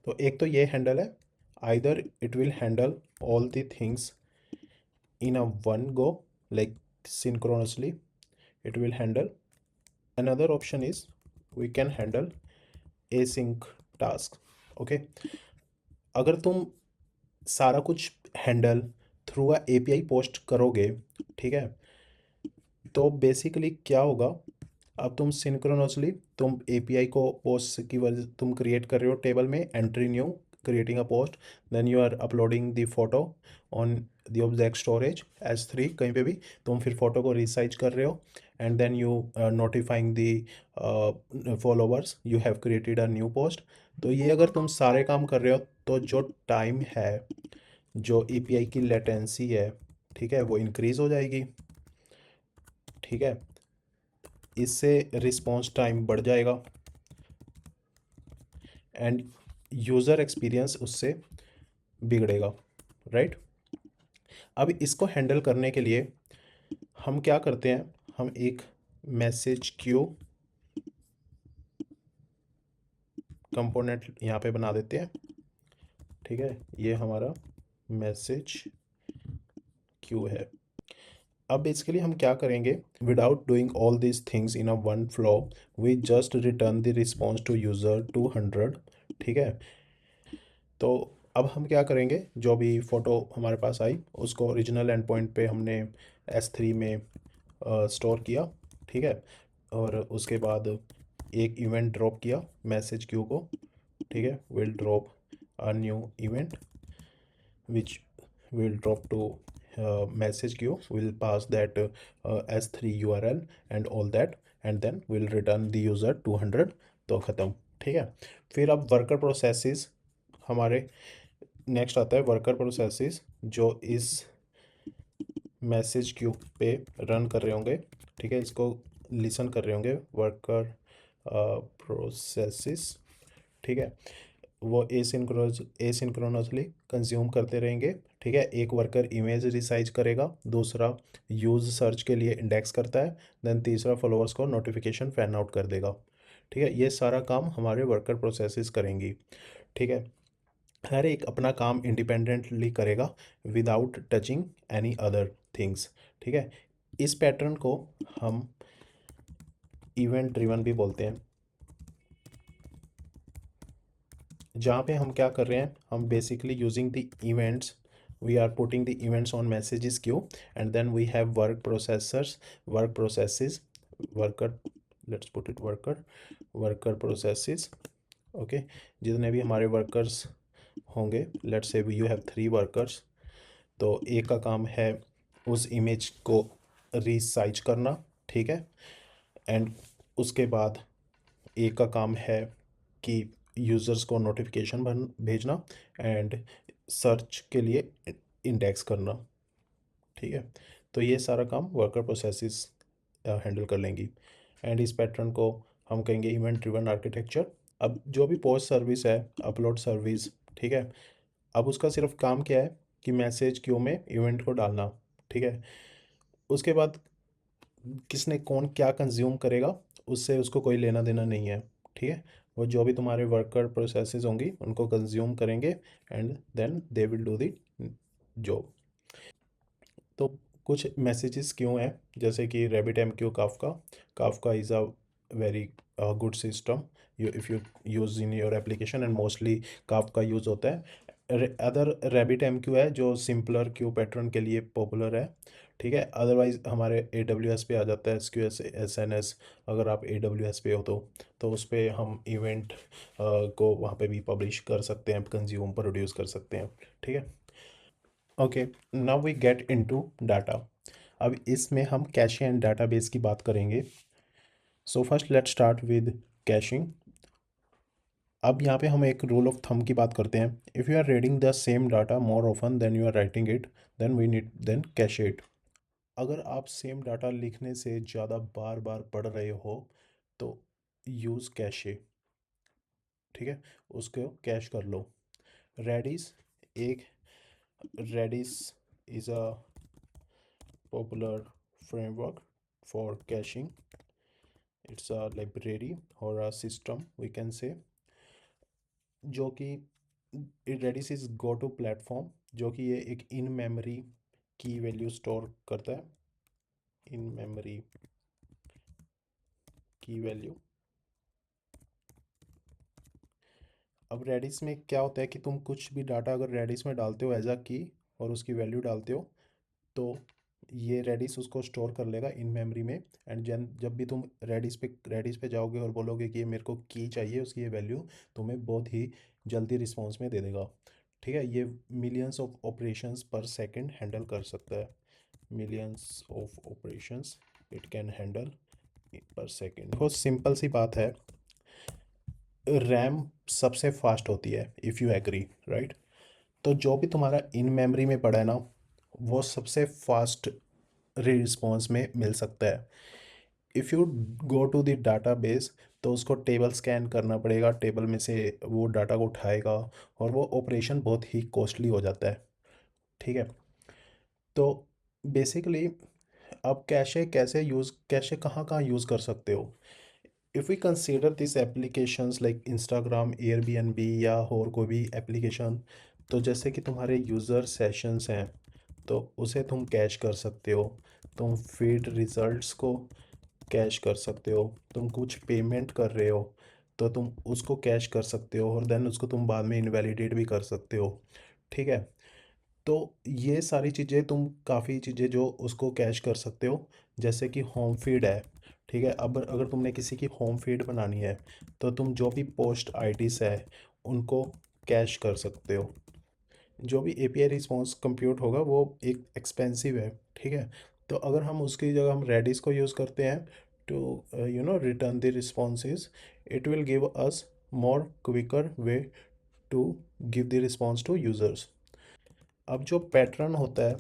तो एक तो ये हैंडल है, either it will handle all the things in a one go, like synchronously it will handle. Another option is we can handle async task, okay। अगर तुम सारा कुछ handle through a API post करोगे, ठीक है, तो basically क्या होगा, अब तुम सिंक्रोनसली तुम एपीआई को पोस्ट की वजह तुम क्रिएट कर रहे हो टेबल में, entry new, creating a post, then you are uploading the photo on the object storage S3 कहीं पे भी, तुम फिर फोटो को रिसाइज कर रहे हो, and then you notifying the followers you have created a new post. तो ये अगर तुम सारे काम कर रहे हो, तो जो टाइम है, जो एपीआई की लेटेंसी है, ठीक है, वो इंक्रीज हो जाएगी, ठीक है। इससे रिस्पॉन्स टाइम बढ़ जाएगा एंड यूज़र एक्सपीरियंस उससे बिगड़ेगा, राइट। अब इसको हैंडल करने के लिए हम क्या करते हैं, हम एक मैसेज क्यू कंपोनेंट यहाँ पे बना देते हैं, ठीक है, ये हमारा मैसेज क्यू है। अब बेसिकली हम क्या करेंगे, without doing all these things in a one flow, we just return the response to user 200, ठीक है। तो अब हम क्या करेंगे, जो भी फ़ोटो हमारे पास आई उसको ओरिजिनल एंड पॉइंट पे हमने S3 में स्टोर किया, ठीक है, और उसके बाद एक इवेंट ड्रॉप किया मैसेज क्यू को, ठीक है, will drop a new event which will drop to message queue, will pass that S3 URL and all that, and then will return the user 200। तो ख़त्म, ठीक है। फिर अब वर्कर प्रोसेसेस हमारे नेक्स्ट आता है, वर्कर प्रोसेसेस जो इस मैसेज क्यू पे रन कर रहे होंगे, ठीक है, इसको लिसन कर रहे होंगे वर्कर प्रोसेसेस, ठीक है, वो एसिंक्रोनसली कंज्यूम करते रहेंगे, ठीक है। एक वर्कर इमेज रिसाइज करेगा, दूसरा यूज़ सर्च के लिए इंडेक्स करता है, देन तीसरा फॉलोअर्स को नोटिफिकेशन फैन आउट कर देगा, ठीक है। ये सारा काम हमारे वर्कर प्रोसेसेस करेंगी, ठीक है। हर एक अपना काम इंडिपेंडेंटली करेगा without touching any other things, ठीक है। इस पैटर्न को हम इवेंट ड्रिवन भी बोलते हैं, जहाँ पे हम क्या कर रहे हैं, हम basically using the events, we are putting the events on messages queue, and then we have work processes worker, let's put it worker, worker processes. Okay, जितने भी हमारे वर्कर्स होंगे, let's say you have 3 workers, तो एक का काम है उस इमेज को रीसाइज करना, ठीक है। एंड उसके बाद एक का काम है कि यूज़र्स को नोटिफिकेशन भेजना एंड सर्च के लिए इंडेक्स करना, ठीक है। तो ये सारा काम वर्कर प्रोसेसेस हैंडल कर लेंगी। एंड इस पैटर्न को हम कहेंगे इवेंट ड्रिवन आर्किटेक्चर। अब जो भी पोस्ट सर्विस है, अपलोड सर्विस, ठीक है, अब उसका सिर्फ काम क्या है कि मैसेज क्यू में इवेंट को डालना, ठीक है। उसके बाद किसने कौन क्या कंज्यूम करेगा, उससे उसको कोई लेना देना नहीं है, ठीक है। वो जो भी तुम्हारे वर्कर प्रोसेसेस होंगी उनको कंज्यूम करेंगे and then they will do the job. तो कुछ मैसेजेस क्यों हैं, जैसे कि rabbit M Q Kafka, Kafka is a very good system you if you use in your application, and mostly Kafka use होता है। Other rabbit M Q है जो simpler Q pattern के लिए पॉपुलर है, ठीक है। अदरवाइज हमारे ए डब्ल्यू एस पे आ जाता है S Q S S N S. अगर आप ए डब्ल्यू एस पे हो तो उस पर हम इवेंट को वहाँ पे भी पब्लिश कर सकते हैं, कंज्यूम प्रोड्यूस कर सकते हैं, ठीक है। Okay, now we get into data. अब इसमें हम कैशे एंड डाटाबेस की बात करेंगे। So first let's start with caching. अब यहाँ पे हम एक रूल ऑफ थंब की बात करते हैं। If you are reading the same data more often then you are writing it, then we need then cache it. अगर आप सेम डाटा लिखने से ज़्यादा बार बार पढ़ रहे हो तो यूज़ कैशे, ठीक है, उसको कैश कर लो। रेडिस, एक Redis is a popular framework for caching. It's a library or a system we can say, जो कि Redis is go to platform, जो कि ये एक इन मेमोरी की वैल्यू स्टोर करता है, इन मेमोरी की वैल्यू। अब रेडिस में क्या होता है कि तुम कुछ भी डाटा अगर रेडिस में डालते हो एज अ की और उसकी वैल्यू डालते हो तो ये रेडिस उसको स्टोर कर लेगा इन मेमोरी में। एंड जब भी तुम रेडिस पे जाओगे और बोलोगे कि ये मेरे को की चाहिए, उसकी ये वैल्यू तुम्हें बहुत ही जल्दी रिस्पॉन्स में दे देगा, ठीक है। ये मिलियंस ऑफ ऑपरेशंस पर सेकंड हैंडल कर सकता है, millions of operations it can handle पर सेकंड। बहुत सिंपल सी बात है, रैम सबसे फास्ट होती है इफ़ यू एग्री, राइट। तो जो भी तुम्हारा इन मेमोरी में पड़ा है ना, वो सबसे फास्ट रिस्पॉन्स में मिल सकता है। If you go to the database तो उसको टेबल स्कैन करना पड़ेगा, टेबल में से वो डाटा को उठाएगा और वो ऑपरेशन बहुत ही कॉस्टली हो जाता है, ठीक है। तो बेसिकली अब कैशे कहाँ कहाँ यूज़ कर सकते हो। If we consider this applications like Instagram, Airbnb या और कोई भी एप्लीकेशन, तो जैसे कि तुम्हारे यूज़र सेशंस हैं तो उसे तुम कैश कर सकते हो। तुम फीड रिजल्ट्स को कैश कर सकते हो। तुम कुछ पेमेंट कर रहे हो तो तुम उसको कैश कर सकते हो और देन उसको तुम बाद में इनवैलिडेट भी कर सकते हो, ठीक है। तो ये सारी चीज़ें, तुम काफ़ी चीज़ें जो उसको कैश कर सकते हो, जैसे कि होम फीड है, ठीक है। अब अगर तुमने किसी की होम फीड बनानी है तो तुम जो भी पोस्ट आईडीज़ है उनको कैश कर सकते हो। जो भी एपीआई रिस्पॉन्स कंप्यूट होगा वो एक एक्सपेंसिव है, ठीक है। तो अगर हम उसकी जगह हम रेडिस को यूज़ करते हैं to return the responses, it will give us more quicker way to give the response to users. अब जो पैटर्न होता है,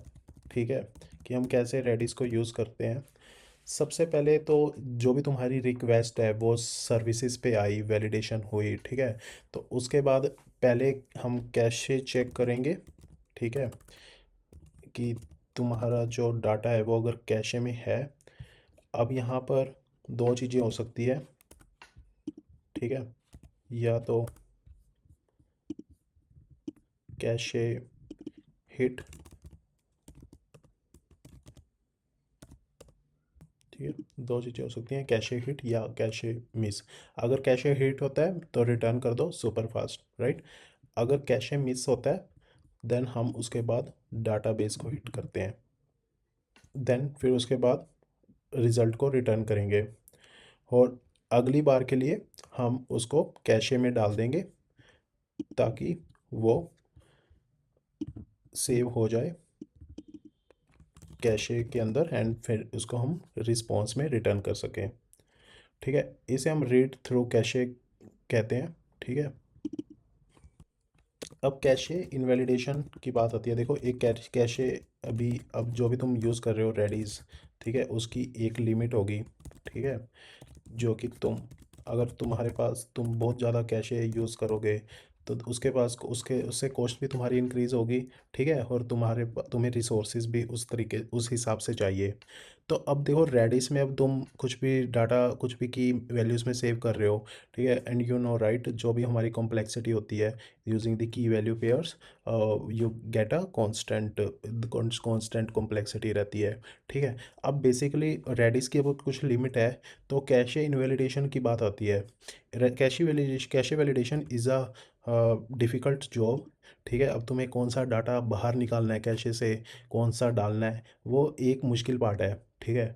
ठीक है, कि हम कैसे रेडिस को यूज़ करते हैं। सबसे पहले तो जो भी तुम्हारी रिक्वेस्ट है वो सर्विसेज पे आई, वैलिडेशन हुई, ठीक है। तो उसके बाद पहले हम कैशे चेक करेंगे, ठीक है, कि तुम्हारा जो डाटा है वो अगर कैशे में है। अब यहाँ पर दो चीज़ें हो सकती है, ठीक है, या तो कैशे हिट, ठीक है, दो चीज़ें हो सकती हैं, कैशे हिट या कैशे मिस। अगर कैशे हिट होता है तो रिटर्न कर दो सुपर फास्ट, राइट। अगर कैशे मिस होता है देन हम उसके बाद डाटाबेस को हिट करते हैं। देन फिर उसके बाद रिज़ल्ट को रिटर्न करेंगे, और अगली बार के लिए हम उसको कैशे में डाल देंगे ताकि वो सेव हो जाए कैशे के अंदर, एंड फिर उसको हम रिस्पॉन्स में रिटर्न कर सकें। ठीक है, इसे हम रीड थ्रू कैशे कहते हैं। ठीक है, अब कैशे इनवैलिडेशन की बात आती है। देखो, एक कैशे अभी, अब जो भी तुम यूज़ कर रहे हो रेडीज, ठीक है, उसकी एक लिमिट होगी। ठीक है, जो कि अगर तुम्हारे पास तुम बहुत ज़्यादा कैशे यूज़ करोगे तो उसके पास उसके उससे कॉस्ट भी तुम्हारी इंक्रीज़ होगी। ठीक है, और तुम्हें रिसोर्सेज भी उस हिसाब से चाहिए। तो अब देखो, रेडिस में अब तुम कुछ भी डाटा, कुछ भी की वैल्यूज़ में सेव कर रहे हो। ठीक है, एंड यू नो राइट, जो भी हमारी कॉम्प्लेक्सिटी होती है using the key value pairs, you get a constant complexity रहती है। ठीक है, अब बेसिकली रेडिस की अब कुछ लिमिट है, तो कैशे इनवैलिडेशन की बात आती है। Cache validation is a difficult job. ठीक है, अब तुम्हें कौन सा डाटा बाहर निकालना है कैशे से, कौन सा डालना है, वो एक मुश्किल पार्ट है। ठीक है,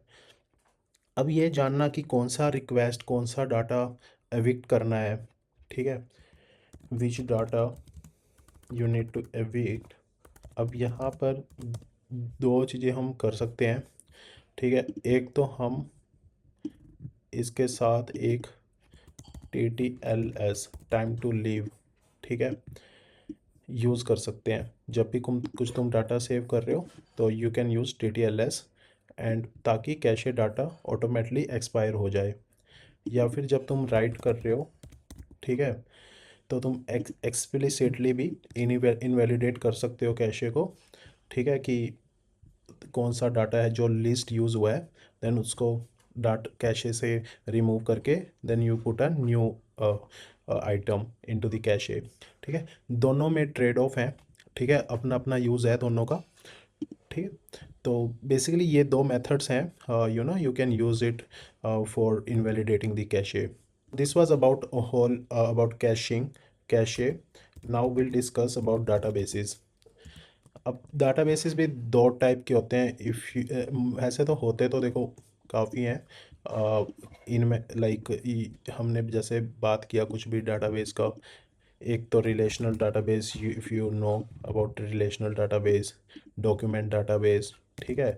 अब ये जानना कि कौन सा रिक्वेस्ट, कौन सा डाटा एविक्ट करना है। ठीक है, which data you need to evict. अब यहाँ पर दो चीज़ें हम कर सकते हैं। ठीक है, एक तो हम इसके साथ एक TTLS, टाइम टू लीव, ठीक है, यूज़ कर सकते हैं। जब भी तुम डाटा सेव कर रहे हो तो you can use TTLS, and ताकि कैशे डाटा ऑटोमेटिकली एक्सपायर हो जाए। या फिर जब तुम राइट कर रहे हो, ठीक है, तो तुम एक्सप्लिसिटली भी इनवैलिडेट कर सकते हो कैशे को। ठीक है, कि कौन सा डाटा है जो लिस्ट यूज़ हुआ है, देन उसको कैशे से रिमूव करके then you put a new item into the cache. ठीक है, दोनों में ट्रेड ऑफ है। ठीक है, अपना अपना यूज़ है दोनों का। ठीक है, तो बेसिकली ये दो मेथड्स हैं, you can use it for invalidating the cache. This was about whole about cache. Now will discuss about databases. अब डाटाबेसेस भी दो टाइप के होते हैं। ऐसे तो होते तो देखो काफ़ी हैं। इनमें हमने जैसे बात किया कुछ भी डाटाबेस का, एक तो relational database, if you know about relational database, document database, ठीक है,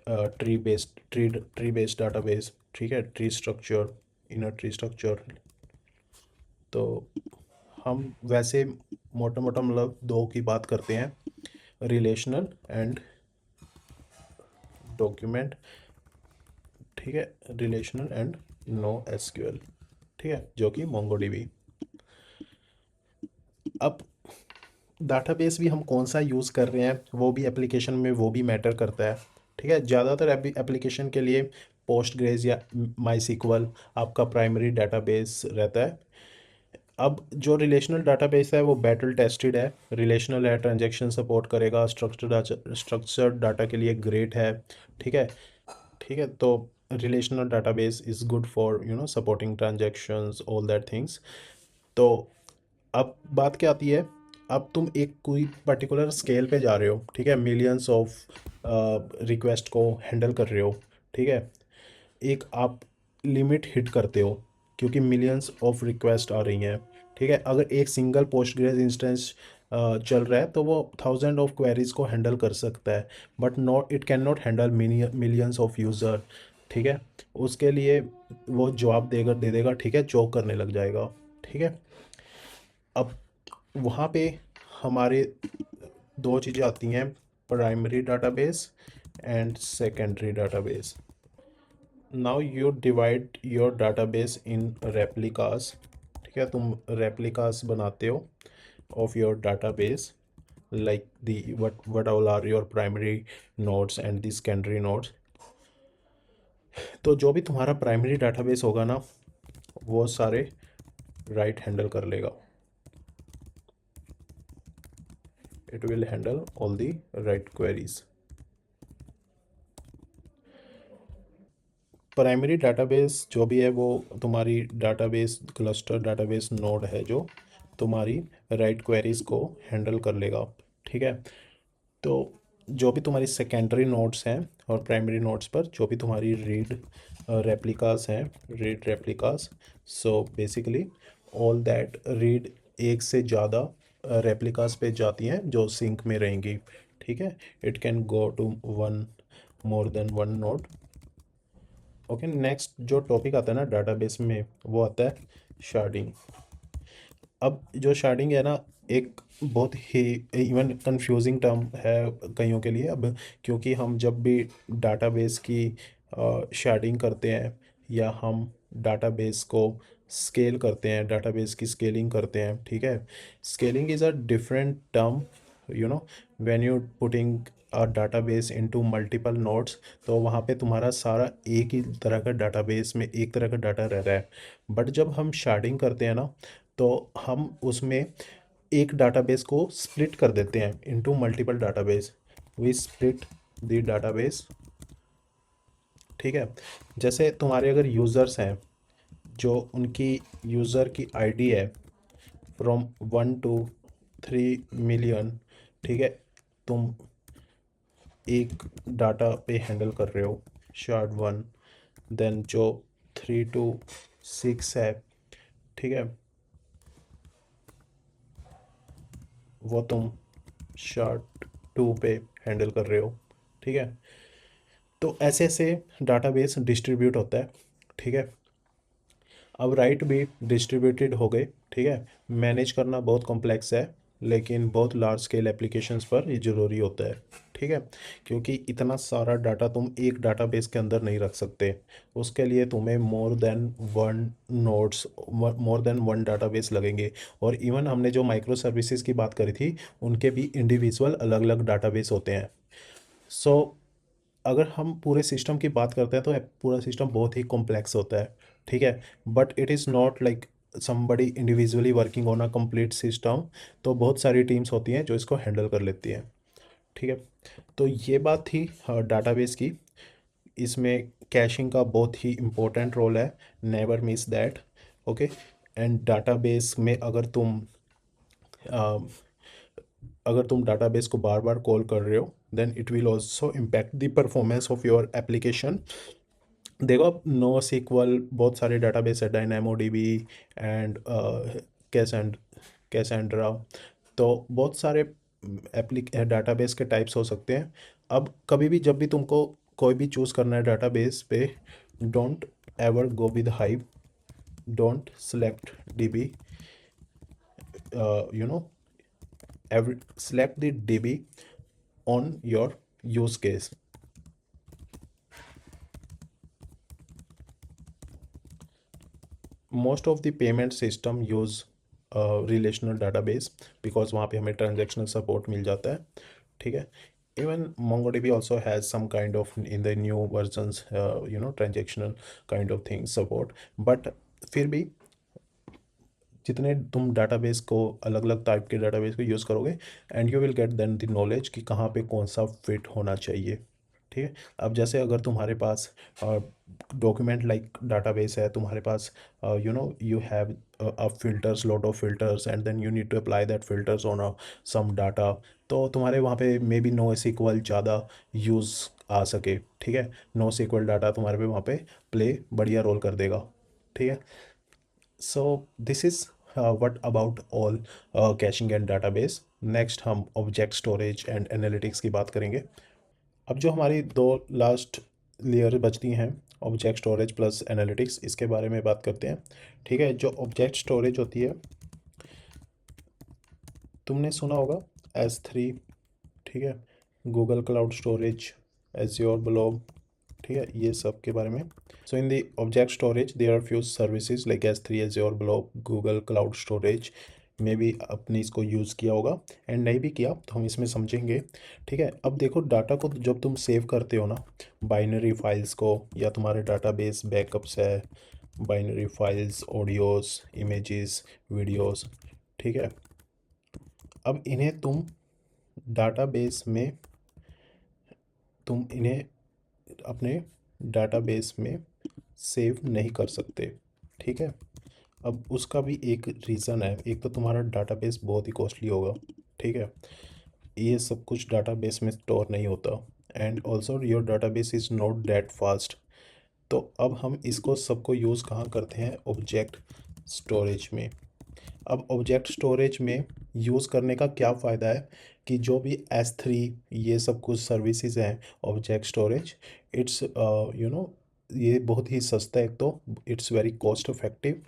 ट्री बेस्ड डाटाबेस, ठीक है, tree structure, inner tree structure. तो हम वैसे मोटा मोटा मतलब दो की बात करते हैं, रिलेशनल एंड डॉक्यूमेंट। ठीक है, रिलेशनल एंड नो एसक्यूएल, ठीक है, जो कि मोंगोडीबी। अब डाटाबेस भी हम कौन सा यूज़ कर रहे हैं वो भी एप्लीकेशन में वो भी मैटर करता है। ठीक है, ज़्यादातर एप्लीकेशन के लिए पोस्टग्रेज या माई सिक्वल आपका प्राइमरी डाटाबेस रहता है। अब जो रिलेशनल डाटाबेस है वो बैटल टेस्टेड है, रिलेशनल है, ट्रांजैक्शन सपोर्ट करेगा, स्ट्रक्चर्ड डाटा के लिए ग्रेट है। ठीक है, ठीक है, तो relational database is good for supporting transactions, all that things. तो अब बात क्या आती है, अब तुम एक कोई पर्टिकुलर स्केल पे जा रहे हो, ठीक है, मिलियंस ऑफ रिक्वेस्ट को हैंडल कर रहे हो। ठीक है, एक आप लिमिट हिट करते हो क्योंकि मिलियंस ऑफ रिक्वेस्ट आ रही हैं। ठीक है, अगर एक सिंगल पोस्टग्रेज इंस्टेंस चल रहा है तो वो थाउजेंड ऑफ क्वेरीज को हैंडल कर सकता है, but not it can not handle millions of user. ठीक है, उसके लिए वो जवाब दे देगा, ठीक है, चोक करने लग जाएगा। ठीक है, अब वहाँ पे हमारे दो चीज़ें आती हैं, primary database and secondary database. Now you divide your database in replicas. ठीक है, तुम रेप्लिकास बनाते हो of your database, like the what all are your primary nodes and the secondary nodes. तो जो भी तुम्हारा प्राइमरी डाटाबेस होगा ना, वो सारे राइट हैंडल कर लेगा, it will handle all the right queries. Primary database जो भी है वो तुम्हारी डाटाबेस क्लस्टर डाटाबेस नोड है जो तुम्हारी राइट क्वेरीज को हैंडल कर लेगा। ठीक है, तो जो भी तुम्हारी सेकेंडरी नोड्स हैं और प्राइमरी नोड्स पर जो भी तुम्हारी रीड रेप्लिकास हैं, read replicas, so basically all that read एक से ज़्यादा रेप्लिकास पे जाती हैं जो सिंक में रहेंगी, ठीक है। It can go to one more than one node. Okay, next जो टॉपिक आता है ना डाटाबेस में वो आता है शार्डिंग। अब जो शार्डिंग है ना, एक बहुत ही इवन कंफ्यूजिंग टर्म है कईयों के लिए अब, क्योंकि हम जब भी डाटाबेस की शार्डिंग करते हैं या हम डाटाबेस को स्केल करते हैं, डाटाबेस की स्केलिंग करते हैं, ठीक है। Scaling is a different term, you know, when you putting a database into multiple nodes, तो वहाँ पे तुम्हारा सारा एक ही तरह का डाटाबेस में एक तरह का डाटा रह रहा है। बट जब हम शार्डिंग करते हैं ना, तो हम उसमें एक डाटाबेस को स्प्लिट कर देते हैं into multiple database. We split the database, ठीक है। जैसे तुम्हारे अगर यूज़र्स हैं, जो उनकी यूज़र की आईडी है फ्रॉम 1 to 3 मिलियन, ठीक है। तुम एक डाटा पे हैंडल कर रहे हो शार्ड वन, देन जो 3 to 6 है, ठीक है, वो तुम शार्ट 2 पे हैंडल कर रहे हो, ठीक है। तो ऐसे ऐसे डाटाबेस डिस्ट्रीब्यूट होता है, ठीक है। अब राइट भी डिस्ट्रीब्यूटेड हो गए, ठीक है। मैनेज करना बहुत कॉम्प्लेक्स है, लेकिन बहुत लार्ज स्केल एप्लीकेशंस पर ये ज़रूरी होता है, ठीक है। क्योंकि इतना सारा डाटा तुम एक डाटाबेस के अंदर नहीं रख सकते, उसके लिए तुम्हें मोर देन वन नोड्स, मोर देन वन डाटाबेस लगेंगे। और इवन हमने जो माइक्रो सर्विसेज की बात करी थी, उनके भी इंडिविजुअल अलग अलग डाटाबेस होते हैं। सो अगर हम पूरे सिस्टम की बात करते हैं तो पूरा सिस्टम बहुत ही कॉम्प्लेक्स होता है, ठीक है। But it is not like somebody individually working on a complete system. तो बहुत सारी टीम्स होती हैं जो इसको हैंडल कर लेती हैं, ठीक है। तो ये बात थी डाटाबेस की। इसमें कैशिंग का बहुत ही इम्पोर्टेंट रोल है, never miss that. Okay, and database में अगर तुम डाटाबेस को बार बार कॉल कर रहे हो, then it will also impact the performance of your application. देखो, अब नो सीक्वल बहुत सारे डाटाबेस है, डायनामो डीबी एंड कैसेंड कैसेंड्रा। तो बहुत सारे डाटाबेस के टाइप्स हो सकते हैं। अब कभी भी जब भी तुमको कोई भी चूज़ करना है डाटाबेस पे, don't ever go with hive, don't select dB, you know, every select the DB on your use case. Most of the payment system use relational database because वहाँ पे हमें transactional support मिल जाता है, ठीक है। Even MongoDB also has some kind of in the new versions, transactional kind of things support. But फिर भी जितने तुम डाटाबेस को, अलग अलग टाइप के डाटाबेस को यूज़ करोगे, and you will get then the knowledge कि कहाँ पे कौन सा फिट होना चाहिए, ठीक है। अब जैसे अगर तुम्हारे पास डॉक्यूमेंट लाइक डाटाबेस है, तुम्हारे पास you have a filters, lot of filters, and then you need to apply that filters on a some data, तो तुम्हारे वहाँ पे मे बी नो एसक्यूएल ज़्यादा यूज़ आ सके, ठीक है। नो एसक्यूएल डाटा तुम्हारे पे वहाँ पे प्ले बढ़िया रोल कर देगा, ठीक है। सो this is what about all caching and database. Next हम ऑब्जेक्ट स्टोरेज एंड एनालिटिक्स की बात करेंगे। अब जो हमारी दो लास्ट लेयर बचती हैं, ऑब्जेक्ट स्टोरेज प्लस एनालिटिक्स, इसके बारे में बात करते हैं, ठीक है। जो ऑब्जेक्ट स्टोरेज होती है, तुमने सुना होगा S3, ठीक है, Google cloud storage, Azure blob, ठीक है, ये सब के बारे में। So in the object storage there are few services like S3, Azure blob, Google cloud storage. में भी अपने इसको यूज़ किया होगा, एंड नहीं भी किया तो हम इसमें समझेंगे, ठीक है। अब देखो, डाटा को जब तुम सेव करते हो ना, बाइनरी फाइल्स को, या तुम्हारे डाटाबेस बैकअप्स है, binary files, audios, images, videos, ठीक है। अब इन्हें डाटाबेस में तुम इन्हें अपने डाटाबेस में सेव नहीं कर सकते, ठीक है। अब उसका भी एक रीज़न है, एक तो तुम्हारा डाटाबेस बहुत ही कॉस्टली होगा, ठीक है। ये सब कुछ डाटाबेस में स्टोर नहीं होता, and also your database is not that fast. तो अब हम इसको सबको यूज़ कहाँ करते हैं, ऑब्जेक्ट स्टोरेज में। अब ऑब्जेक्ट स्टोरेज में यूज़ करने का क्या फ़ायदा है कि जो भी S3 ये सब कुछ सर्विसेज हैं ऑब्जेक्ट स्टोरेज, इट्स ये बहुत ही सस्ता है, एक तो it's very cost effective,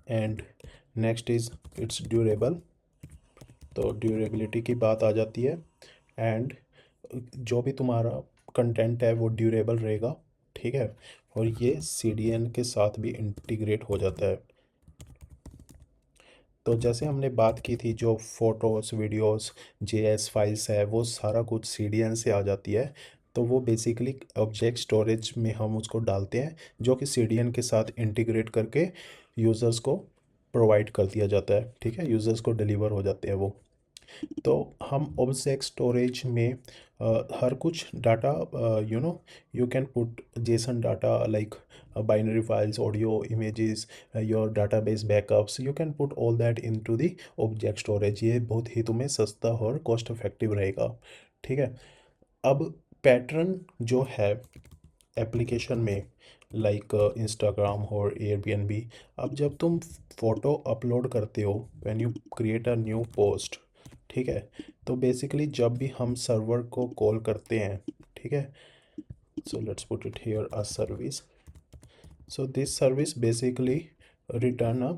and next is it's durable. तो ड्यूरेबिलिटी की बात आ जाती है, एंड जो भी तुम्हारा कंटेंट है वो ड्यूरेबल रहेगा, ठीक है। और ये CDN के साथ भी इंटीग्रेट हो जाता है। तो जैसे हमने बात की थी, जो फोटोज़ वीडियोस JS फाइल्स है वो सारा कुछ CDN से आ जाती है। तो वो बेसिकली ऑब्जेक्ट स्टोरेज में हम उसको डालते हैं, जो कि CDN के साथ इंटीग्रेट करके यूज़र्स को प्रोवाइड कर दिया जाता है, ठीक है, यूज़र्स को डिलीवर हो जाते हैं वो। तो हम ऑब्जेक्ट स्टोरेज में हर कुछ data, you can put Jason data like binary files, audio, images, your database backups, you can put all that into the object storage. ये बहुत ही तुम्हें सस्ता और कॉस्ट इफेक्टिव रहेगा, ठीक है। अब पैटर्न जो है एप्लीकेशन में, लाइक इंस्टाग्राम और एयरबीएनबी, अब जब तुम फोटो अपलोड करते हो, when you create a new post, ठीक है, तो बेसिकली जब भी हम सर्वर को कॉल करते हैं, ठीक है, so let's put it here a service. So this service basically return a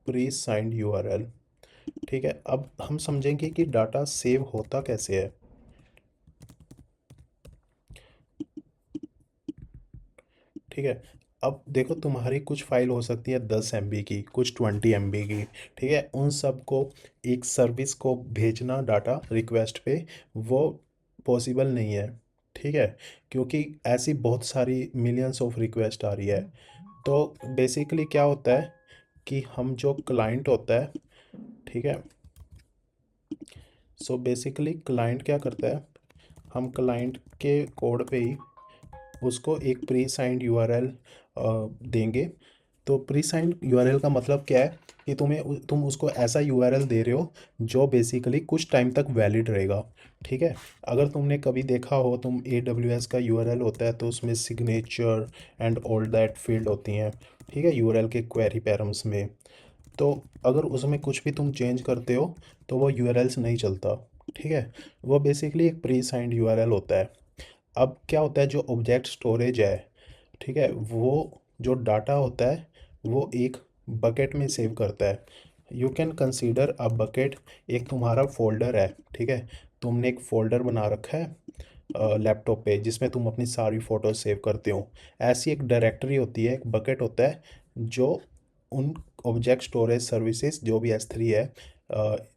pre signed URL, ठीक है। अब हम समझेंगे कि डाटा सेव होता कैसे है, ठीक है। अब देखो, तुम्हारी कुछ फाइल हो सकती है 10 MB की, कुछ 20 MB की, ठीक है। उन सब को एक सर्विस को भेजना डाटा रिक्वेस्ट पे, वो पॉसिबल नहीं है, ठीक है, क्योंकि ऐसी बहुत सारी मिलियंस ऑफ रिक्वेस्ट आ रही है। तो बेसिकली क्या होता है कि हम जो क्लाइंट होता है, ठीक है, सो बेसिकली क्लाइंट क्या करता है, हम क्लाइंट के कोड पे ही उसको एक प्री साइंड URL देंगे। तो प्री साइंड URL का मतलब क्या है कि तुम उसको ऐसा URL दे रहे हो जो बेसिकली कुछ टाइम तक वैलिड रहेगा, ठीक है। अगर तुमने कभी देखा हो, तुम AWS का URL होता है तो उसमें signature and all that field होती हैं, ठीक है, URL के क्वेरी पैरम्स में। तो अगर उसमें कुछ भी तुम चेंज करते हो तो वो URLs नहीं चलता, ठीक है। वो बेसिकली एक प्री साइंड URL होता है। अब क्या होता है, जो ऑब्जेक्ट स्टोरेज है, ठीक है, वो जो डाटा होता है वो एक बकेट में सेव करता है। You can consider a bucket एक तुम्हारा फोल्डर है, ठीक है। तुमने एक फोल्डर बना रखा है लैपटॉप पे, जिसमें तुम अपनी सारी फ़ोटो सेव करते हो। ऐसी एक डायरेक्टरी होती है, एक बकेट होता है, जो उन ऑब्जेक्ट स्टोरेज सर्विसेज जो भी S3 है,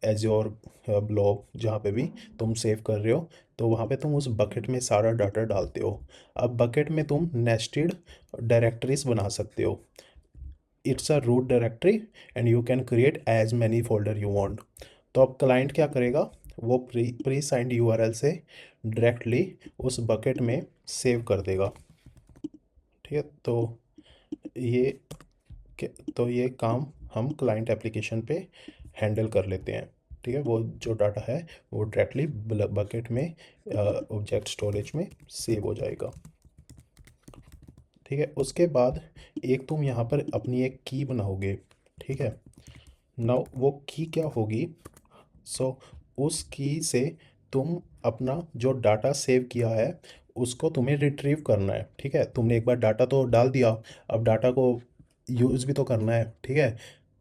एज्योर ब्लॉब, जहाँ पे भी तुम सेव कर रहे हो, तो वहाँ पे तुम उस बकेट में सारा डाटा डालते हो। अब बकेट में तुम नेस्टेड डायरेक्टरीज बना सकते हो। It's a root directory and you can create as many folder you want. तो अब क्लाइंट क्या करेगा, वो प्री साइंड URL से डायरेक्टली उस बकेट में सेव कर देगा, ठीक है। ये तो ये काम हम क्लाइंट एप्लीकेशन पे हैंडल कर लेते हैं, ठीक है। वो जो डाटा है वो डायरेक्टली बकेट में ऑब्जेक्ट स्टोरेज में सेव हो जाएगा, ठीक है। उसके बाद एक तुम यहाँ पर अपनी एक की बनाओगे, ठीक है। नाउ वो की क्या होगी, सो उस की से तुम अपना जो डाटा सेव किया है उसको तुम्हें रिट्रीव करना है, ठीक है। तुमने एक बार डाटा तो डाल दिया, अब डाटा को यूज़ भी तो करना है, ठीक है।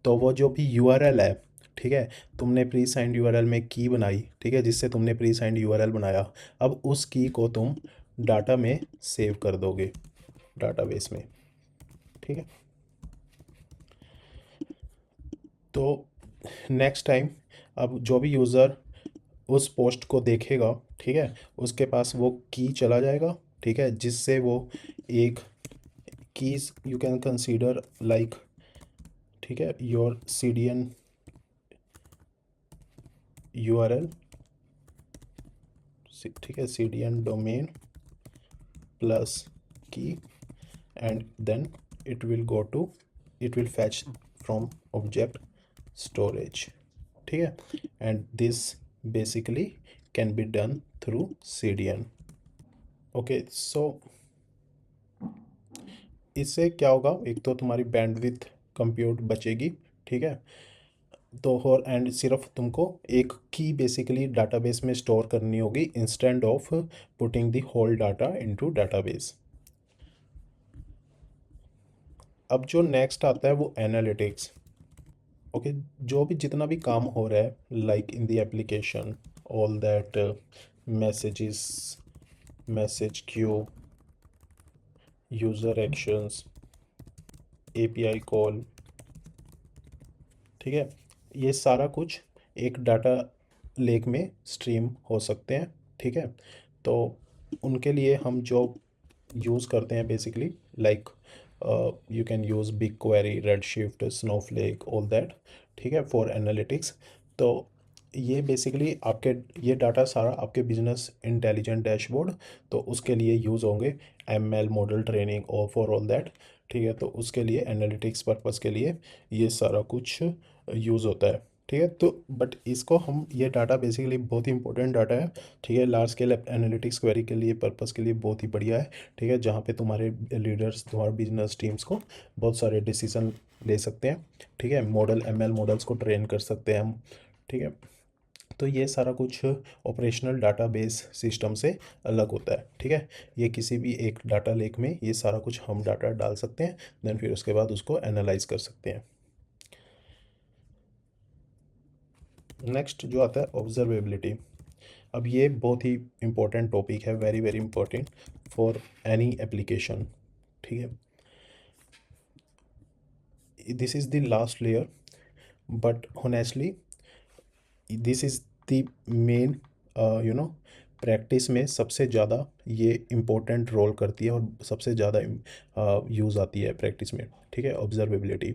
तो वो जो भी URL है, ठीक है, तुमने प्री साइंड URL में की बनाई, ठीक है, जिससे तुमने प्री साइंड URL बनाया। अब उस की को तुम डाटा में सेव कर दोगे, डाटाबेस में, ठीक है। तो नेक्स्ट टाइम अब जो भी यूज़र उस पोस्ट को देखेगा, ठीक है, उसके पास वो की चला जाएगा, ठीक है, जिससे वो एक keys you can consider like, ठीक है, योर CDN URL, ठीक है, CDN domain plus key, and then it will go to it will fetch from object storage, ठीक है। And this basically can be done through CDN। Okay, so इससे क्या होगा, एक तो तुम्हारी बैंडविड्थ कंप्यूट बचेगी, ठीक है। तो और एंड सिर्फ तुमको एक की बेसिकली डाटाबेस में स्टोर करनी होगी instead of putting the whole data into database. अब जो नेक्स्ट आता है वो एनालिटिक्स। ओके, जो भी जितना भी काम हो रहा है like in the application, all that messages, message queue, user actions, API call, ठीक है, ये सारा कुछ एक डाटा लेक में स्ट्रीम हो सकते हैं, ठीक है। तो उनके लिए हम जो यूज़ करते हैं basically like you can use big query, redshift, Snowflake, all that, ठीक है, फॉर एनालिटिक्स। तो ये बेसिकली आपके ये डाटा सारा आपके बिजनेस इंटेलिजेंट डैशबोर्ड, तो उसके लिए यूज़ होंगे, ML मॉडल ट्रेनिंग और फॉर ऑल दैट, ठीक है। तो उसके लिए एनालिटिक्स पर्पस के लिए ये सारा कुछ यूज़ होता है, ठीक है। तो बट इसको हम ये डाटा बेसिकली बहुत ही इंपॉर्टेंट डाटा है, ठीक है, लार्ज स्केल एनालिटिक्स क्वेरी के लिए पर्पस के लिए बहुत ही बढ़िया है, ठीक है, जहाँ पे तुम्हारे लीडर्स तुम्हारे बिजनेस टीम्स को बहुत सारे डिसीजन ले सकते हैं, ठीक है, मॉडल ML मॉडल्स को ट्रेन कर सकते हैं हम, ठीक है। तो ये सारा कुछ ऑपरेशनल डाटाबेस सिस्टम से अलग होता है, ठीक है। ये किसी भी एक डाटा लेक में ये सारा कुछ हम डाटा डाल सकते हैं, देन फिर उसके बाद उसको एनालाइज कर सकते हैं। नेक्स्ट जो आता है ऑब्जर्वेबिलिटी। अब ये बहुत ही इंपॉर्टेंट टॉपिक है, very very important for any application, ठीक है। This is the last layer, but honestly this is the main, you know, practice में सबसे ज़्यादा ये इम्पोर्टेंट रोल करती है और सबसे ज़्यादा यूज़ आती है प्रैक्टिस में, ठीक है, ऑब्जर्वेबिलिटी।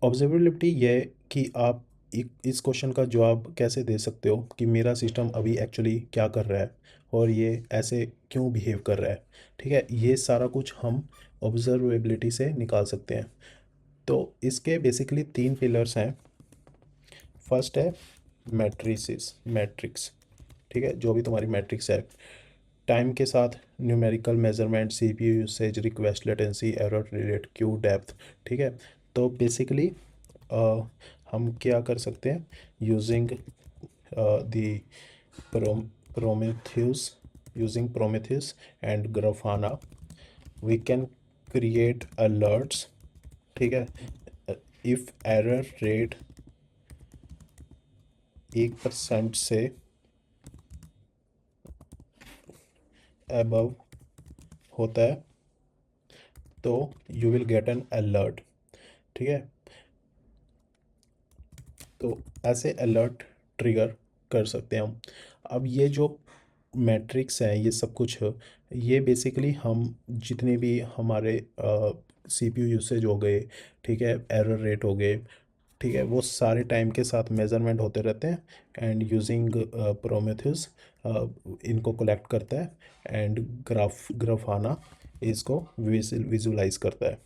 ऑब्जर्वेबिलिटी ये कि आप इस क्वेश्चन का जवाब कैसे दे सकते हो कि मेरा सिस्टम अभी एक्चुअली क्या कर रहा है और ये ऐसे क्यों बिहेव कर रहा है, ठीक है, ये सारा कुछ हम ऑब्जर्वेबिलिटी से निकाल सकते हैं। तो इसके बेसिकली 3 पिलर्स हैं। फर्स्ट है मैट्रिक्स, ठीक है, जो भी तुम्हारी मैट्रिक्स है, टाइम के साथ numerical measurement, CPU usage, request latency, error rate, queue depth, ठीक है। तो बेसिकली हम क्या कर सकते हैं, using the Prometheus using Prometheus and Grafana we can create alerts, ठीक है। इफ एरर रेट 1% से अबव होता है तो you will get an alert, ठीक है। तो ऐसे अलर्ट ट्रिगर कर सकते हैं हम। अब ये जो मैट्रिक्स है ये सब कुछ, ये बेसिकली हम जितने भी हमारे CPU यूसेज हो गए, ठीक है, एरर रेट हो गए, ठीक है, वो सारे टाइम के साथ मेजरमेंट होते रहते हैं एंड यूजिंग प्रोमेथेउस इनको कलेक्ट करता है एंड ग्राफाना इसको विजुलाइज करता है।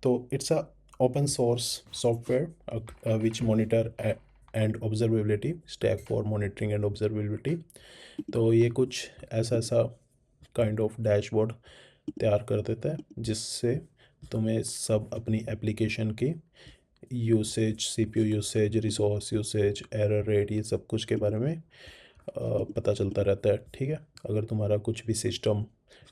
तो it's a open source software which monitor and observability stack for monitoring and observability. तो ये कुछ ऐसा ऐसा काइंड ऑफ डैशबोर्ड तैयार कर देता है जिससे तुम्हें सब अपनी एप्लीकेशन की usage, CPU usage, resource usage, error rate, ये सब कुछ के बारे में पता चलता रहता है, ठीक है। अगर तुम्हारा कुछ भी सिस्टम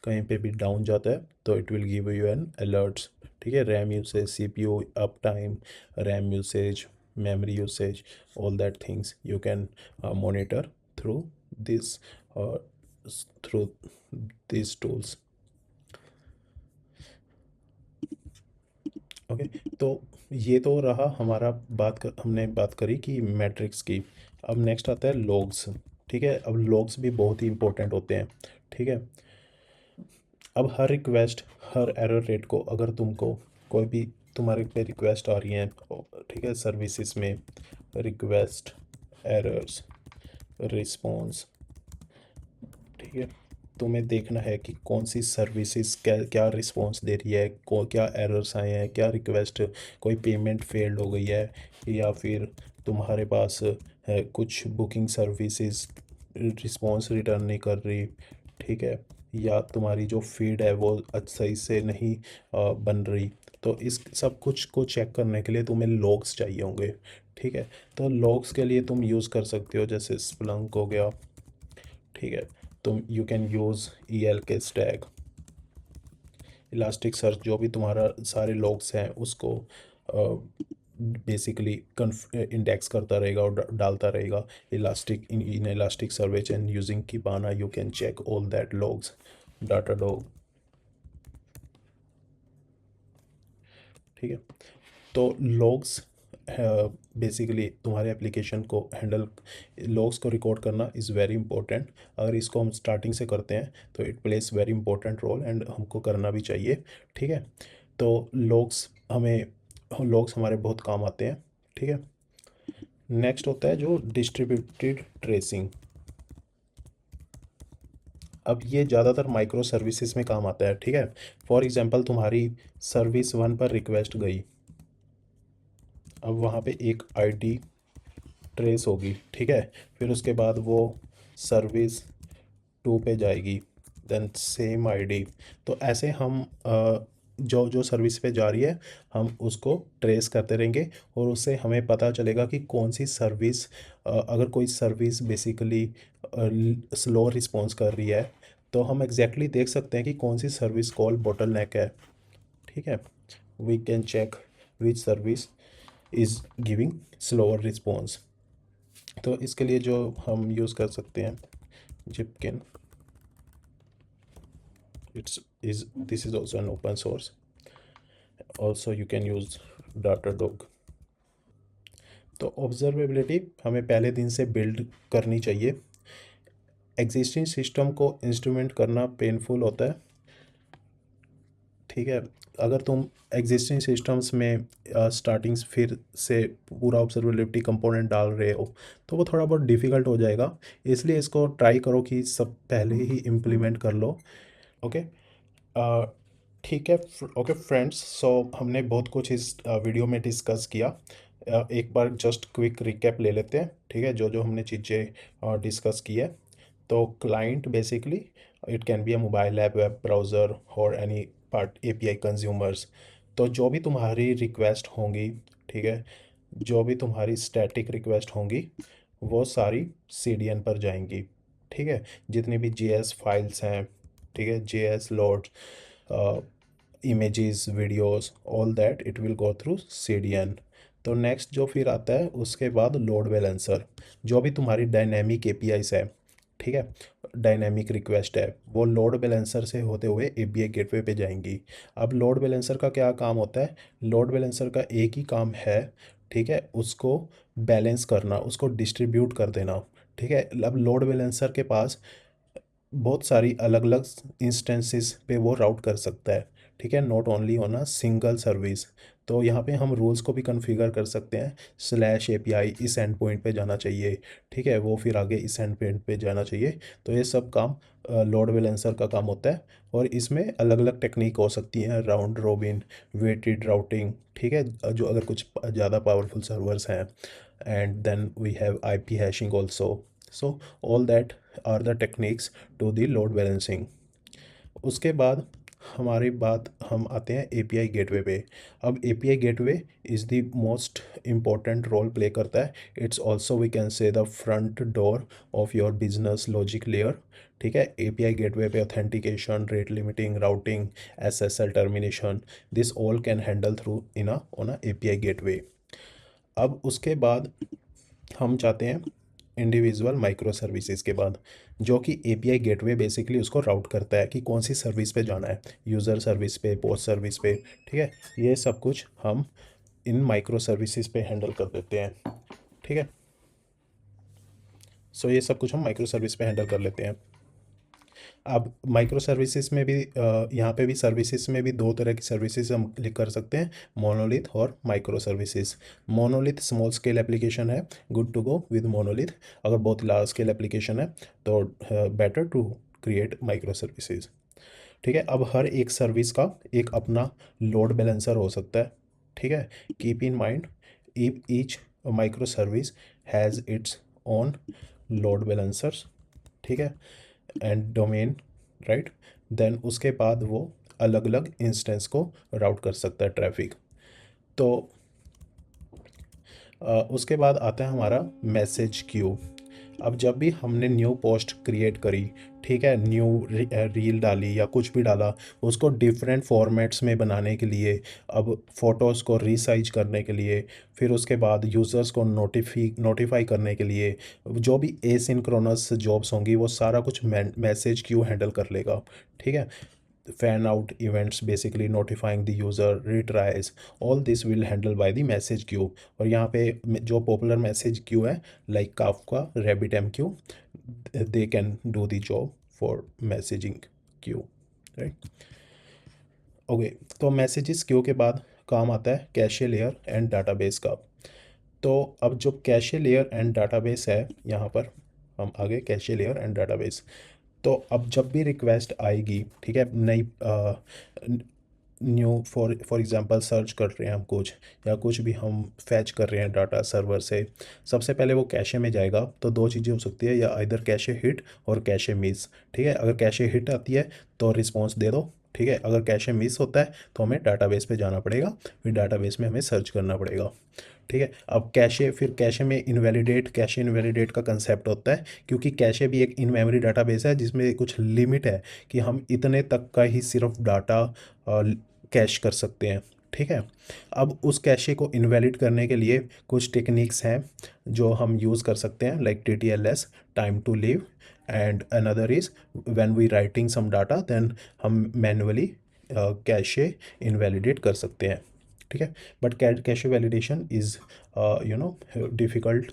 कहीं पे भी डाउन जाता है तो it will give you an alerts, ठीक है, RAM usage, CPU uptime, RAM usage, memory usage, all that things you can monitor through this uh, through these tools। Okay, तो ये तो रहा हमारा हमने बात करी कि मैट्रिक्स की। अब नेक्स्ट आता है लॉग्स, ठीक है। अब लॉग्स भी बहुत ही इंपॉर्टेंट होते हैं, ठीक है। अब हर रिक्वेस्ट, हर एरर रेट को अगर तुमको कोई भी तुम्हारे पे रिक्वेस्ट आ रही हैं, ठीक है, सर्विसेज में रिक्वेस्ट, एरर्स, रिस्पॉन्स, ठीक है, तुम्हें देखना है कि कौन सी सर्विसेज क्या क्या रिस्पॉन्स दे रही है, क्या एरर्स आए हैं, क्या रिक्वेस्ट, कोई पेमेंट फेल्ड हो गई है या फिर तुम्हारे पास है कुछ बुकिंग सर्विसेज रिस्पॉन्स रिटर्न नहीं कर रही, ठीक है, या तुम्हारी जो फीड है वो सही से नहीं बन रही, तो इस सब कुछ को चेक करने के लिए तुम्हें लॉग्स चाहिए होंगे, ठीक है। तो लॉग्स के लिए तुम यूज़ कर सकते हो जैसे स्प्लंक हो गया, ठीक है। तुम you can use ELK stack, elastic search, जो भी तुम्हारा सारे लॉग्स हैं उसको बेसिकली इंडेक्स करता रहेगा और डालता रहेगा elastic in Elasticsearch, and using Kibana you can check all that logs, Datadog, ठीक है। तो लॉग्स बेसिकली तुम्हारे एप्लीकेशन को हैंडल, लॉग्स को रिकॉर्ड करना इज़ वेरी इंपॉर्टेंट। अगर इसको हम स्टार्टिंग से करते हैं तो it plays very important role and हमको करना भी चाहिए, ठीक है। तो लॉग्स हमारे बहुत काम आते हैं, ठीक है। नेक्स्ट होता है जो डिस्ट्रीब्यूटेड ट्रेसिंग। अब ये ज़्यादातर माइक्रो सर्विसेज में काम आता है, ठीक है। फॉर एग्जांपल तुम्हारी सर्विस 1 पर रिक्वेस्ट गई, अब वहाँ पे एक आईडी ट्रेस होगी, ठीक है। फिर उसके बाद वो सर्विस 2 पे जाएगी, देन सेम आईडी। तो ऐसे हम जो जो सर्विस पे जा रही है हम उसको ट्रेस करते रहेंगे, और उससे हमें पता चलेगा कि कौन सी सर्विस, अगर कोई सर्विस बेसिकली स्लो रिस्पॉन्स कर रही है तो हम एग्जैक्टली देख सकते हैं कि कौन सी सर्विस कॉल बोटलनेक है, ठीक है। We can check which service is giving slower response. तो इसके लिए जो हम यूज़ कर सकते हैं Zipkin, it's is this is also an open source, also you can use Datadog। तो ऑब्जर्वेबिलिटी हमें पहले दिन से बिल्ड करनी चाहिए। एग्जिस्टिंग सिस्टम को इंस्ट्रूमेंट करना पेनफुल होता है, ठीक है। अगर तुम एग्जिस्टिंग सिस्टम्स में स्टार्टिंग फिर से पूरा ऑब्जर्वेबिलिटी कंपोनेंट डाल रहे हो तो वो थोड़ा बहुत डिफ़िकल्ट हो जाएगा, इसलिए इसको ट्राई करो कि सब पहले ही इम्प्लीमेंट कर लो, ओके। ठीक है, ओके फ्रेंड्स, सो हमने बहुत कुछ इस वीडियो में डिस्कस किया। एक बार जस्ट क्विक रिकैप ले लेते हैं, ठीक है, जो जो हमने चीज़ें डिस्कस की है। तो client basically it can be a mobile app, web browser और एनी पार्ट API कंज्यूमर्स। तो जो भी तुम्हारी रिक्वेस्ट होंगी, ठीक है, जो भी तुम्हारी स्टैटिक रिक्वेस्ट होंगी वो सारी CDN पर जाएंगी, ठीक है। जितनी भी JS फाइल्स हैं, ठीक है, JS load, images, videos, all that it will go through CDN। तो नेक्स्ट जो फिर आता है उसके बाद लोड बैलेंसर, जो भी तुम्हारी डायनेमिक APIs है, ठीक है, डायनेमिक रिक्वेस्ट है, वो लोड बैलेंसर से होते हुए API गेटवे पे जाएंगी। अब लोड बैलेंसर का क्या काम होता है? लोड बैलेंसर का एक ही काम है, ठीक है, उसको बैलेंस करना, उसको डिस्ट्रीब्यूट कर देना, ठीक है। अब लोड बैलेंसर के पास बहुत सारी अलग अलग इंस्टेंसेस पे वो राउट कर सकता है, ठीक है, not only on a single service. तो यहाँ पे हम रूल्स को भी कॉन्फ़िगर कर सकते हैं, /API इस एंड पॉइंट पे जाना चाहिए, ठीक है, वो फिर आगे इस एंड पॉइंट पे जाना चाहिए। तो ये सब काम लोड बैलेंसर का काम होता है, और इसमें अलग अलग टेक्निक हो सकती हैं, राउंड रोबिन, वेटेड राउटिंग, ठीक है, जो अगर कुछ ज़्यादा पावरफुल सर्वर्स हैं, and then we have IP hashing also. So all that are the techniques to the load balancing. उसके बाद हमारी बात, हम आते हैं API गेटवे पे। अब API gateway is the most important role play करता है। It's also we can say the front door of your business logic layer, ठीक है। API गेटवे पे authentication, rate limiting, routing, SSL termination, this all can handle through in a on a API gateway. अब उसके बाद हम चाहते हैं individual micro services के बाद, जो कि API गेटवे बेसिकली उसको राउट करता है कि कौन सी सर्विस पे जाना है, यूज़र सर्विस पे, पोस्ट सर्विस पे, ठीक है। ये सब कुछ हम इन माइक्रो सर्विसेज पे हैंडल कर देते हैं, ठीक है। सो ये सब कुछ हम माइक्रो सर्विस पे हैंडल कर लेते हैं। अब माइक्रो सर्विसेज में भी यहाँ पे भी सर्विसेज में भी दो तरह की सर्विसेज हम लिख कर सकते हैं, मोनोलिथ और micro services. Monolith small scale application है, good to go with monolith. अगर बहुत लार्ज स्केल एप्लीकेशन है तो better to create micro services, ठीक है। अब हर एक सर्विस का एक अपना लोड बैलेंसर हो सकता है, ठीक है। Keep in mind each micro service has its own load balancers, ठीक है, एंड डोमेन, राइट। देन उसके बाद वो अलग अलग इंस्टेंस को राउट कर सकता है ट्रैफिक। तो उसके बाद आता है हमारा मैसेज क्यू। अब जब भी हमने न्यू पोस्ट क्रिएट करी, ठीक है, न्यू रील डाली या कुछ भी डाला, उसको डिफरेंट फॉर्मेट्स में बनाने के लिए, अब फ़ोटोज़ को रीसाइज करने के लिए, फिर उसके बाद यूज़र्स को नोटिफाई करने के लिए, जो भी एसिंक्रोनस जॉब्स होंगी वो सारा कुछ मैसेज क्यू हैंडल कर लेगा, ठीक है। fan out events basically notifying the user, retries, all this will handle by the message queue। और यहाँ पे जो पॉपुलर मैसेज क्यू है like Kafka, RabbitMQ, they can do the job for messaging queue, right। Okay, तो messages Q के बाद काम आता है कैशे लेयर एंड डाटाबेस का। तो अब जो कैशे लेयर एंड डाटाबेस है, यहाँ पर हम आगे कैशे लेयर एंड डाटाबेस। तो अब जब भी रिक्वेस्ट आएगी, ठीक है, नई न्यू फॉर एग्जांपल सर्च कर रहे हैं हम कुछ, या कुछ भी हम फैच कर रहे हैं डाटा सर्वर से, सबसे पहले वो कैशे में जाएगा। तो दो चीज़ें हो सकती है, या इधर कैशे हिट और कैशे मिस, ठीक है। अगर कैशे हिट आती है तो रिस्पॉन्स दे दो, ठीक है। अगर कैशे मिस होता है तो हमें डाटाबेस पे जाना पड़ेगा, फिर डाटाबेस में हमें सर्च करना पड़ेगा, ठीक है। अब कैशे, फिर कैशे में कैशे इनवैलिडेट का कंसेप्ट होता है, क्योंकि कैशे भी एक इन मेमोरी डाटाबेस है जिसमें कुछ लिमिट है कि हम इतने तक का ही सिर्फ डाटा कैश कर सकते हैं, ठीक है। अब उस कैशे को इनवैलिड करने के लिए कुछ टेक्निक्स हैं जो हम यूज़ कर सकते हैं, like TTLS, time to live, and another is when we writing some data then हम मैनुअली कैशे इनवैलिडेट कर सकते हैं, ठीक है। But cache validation is difficult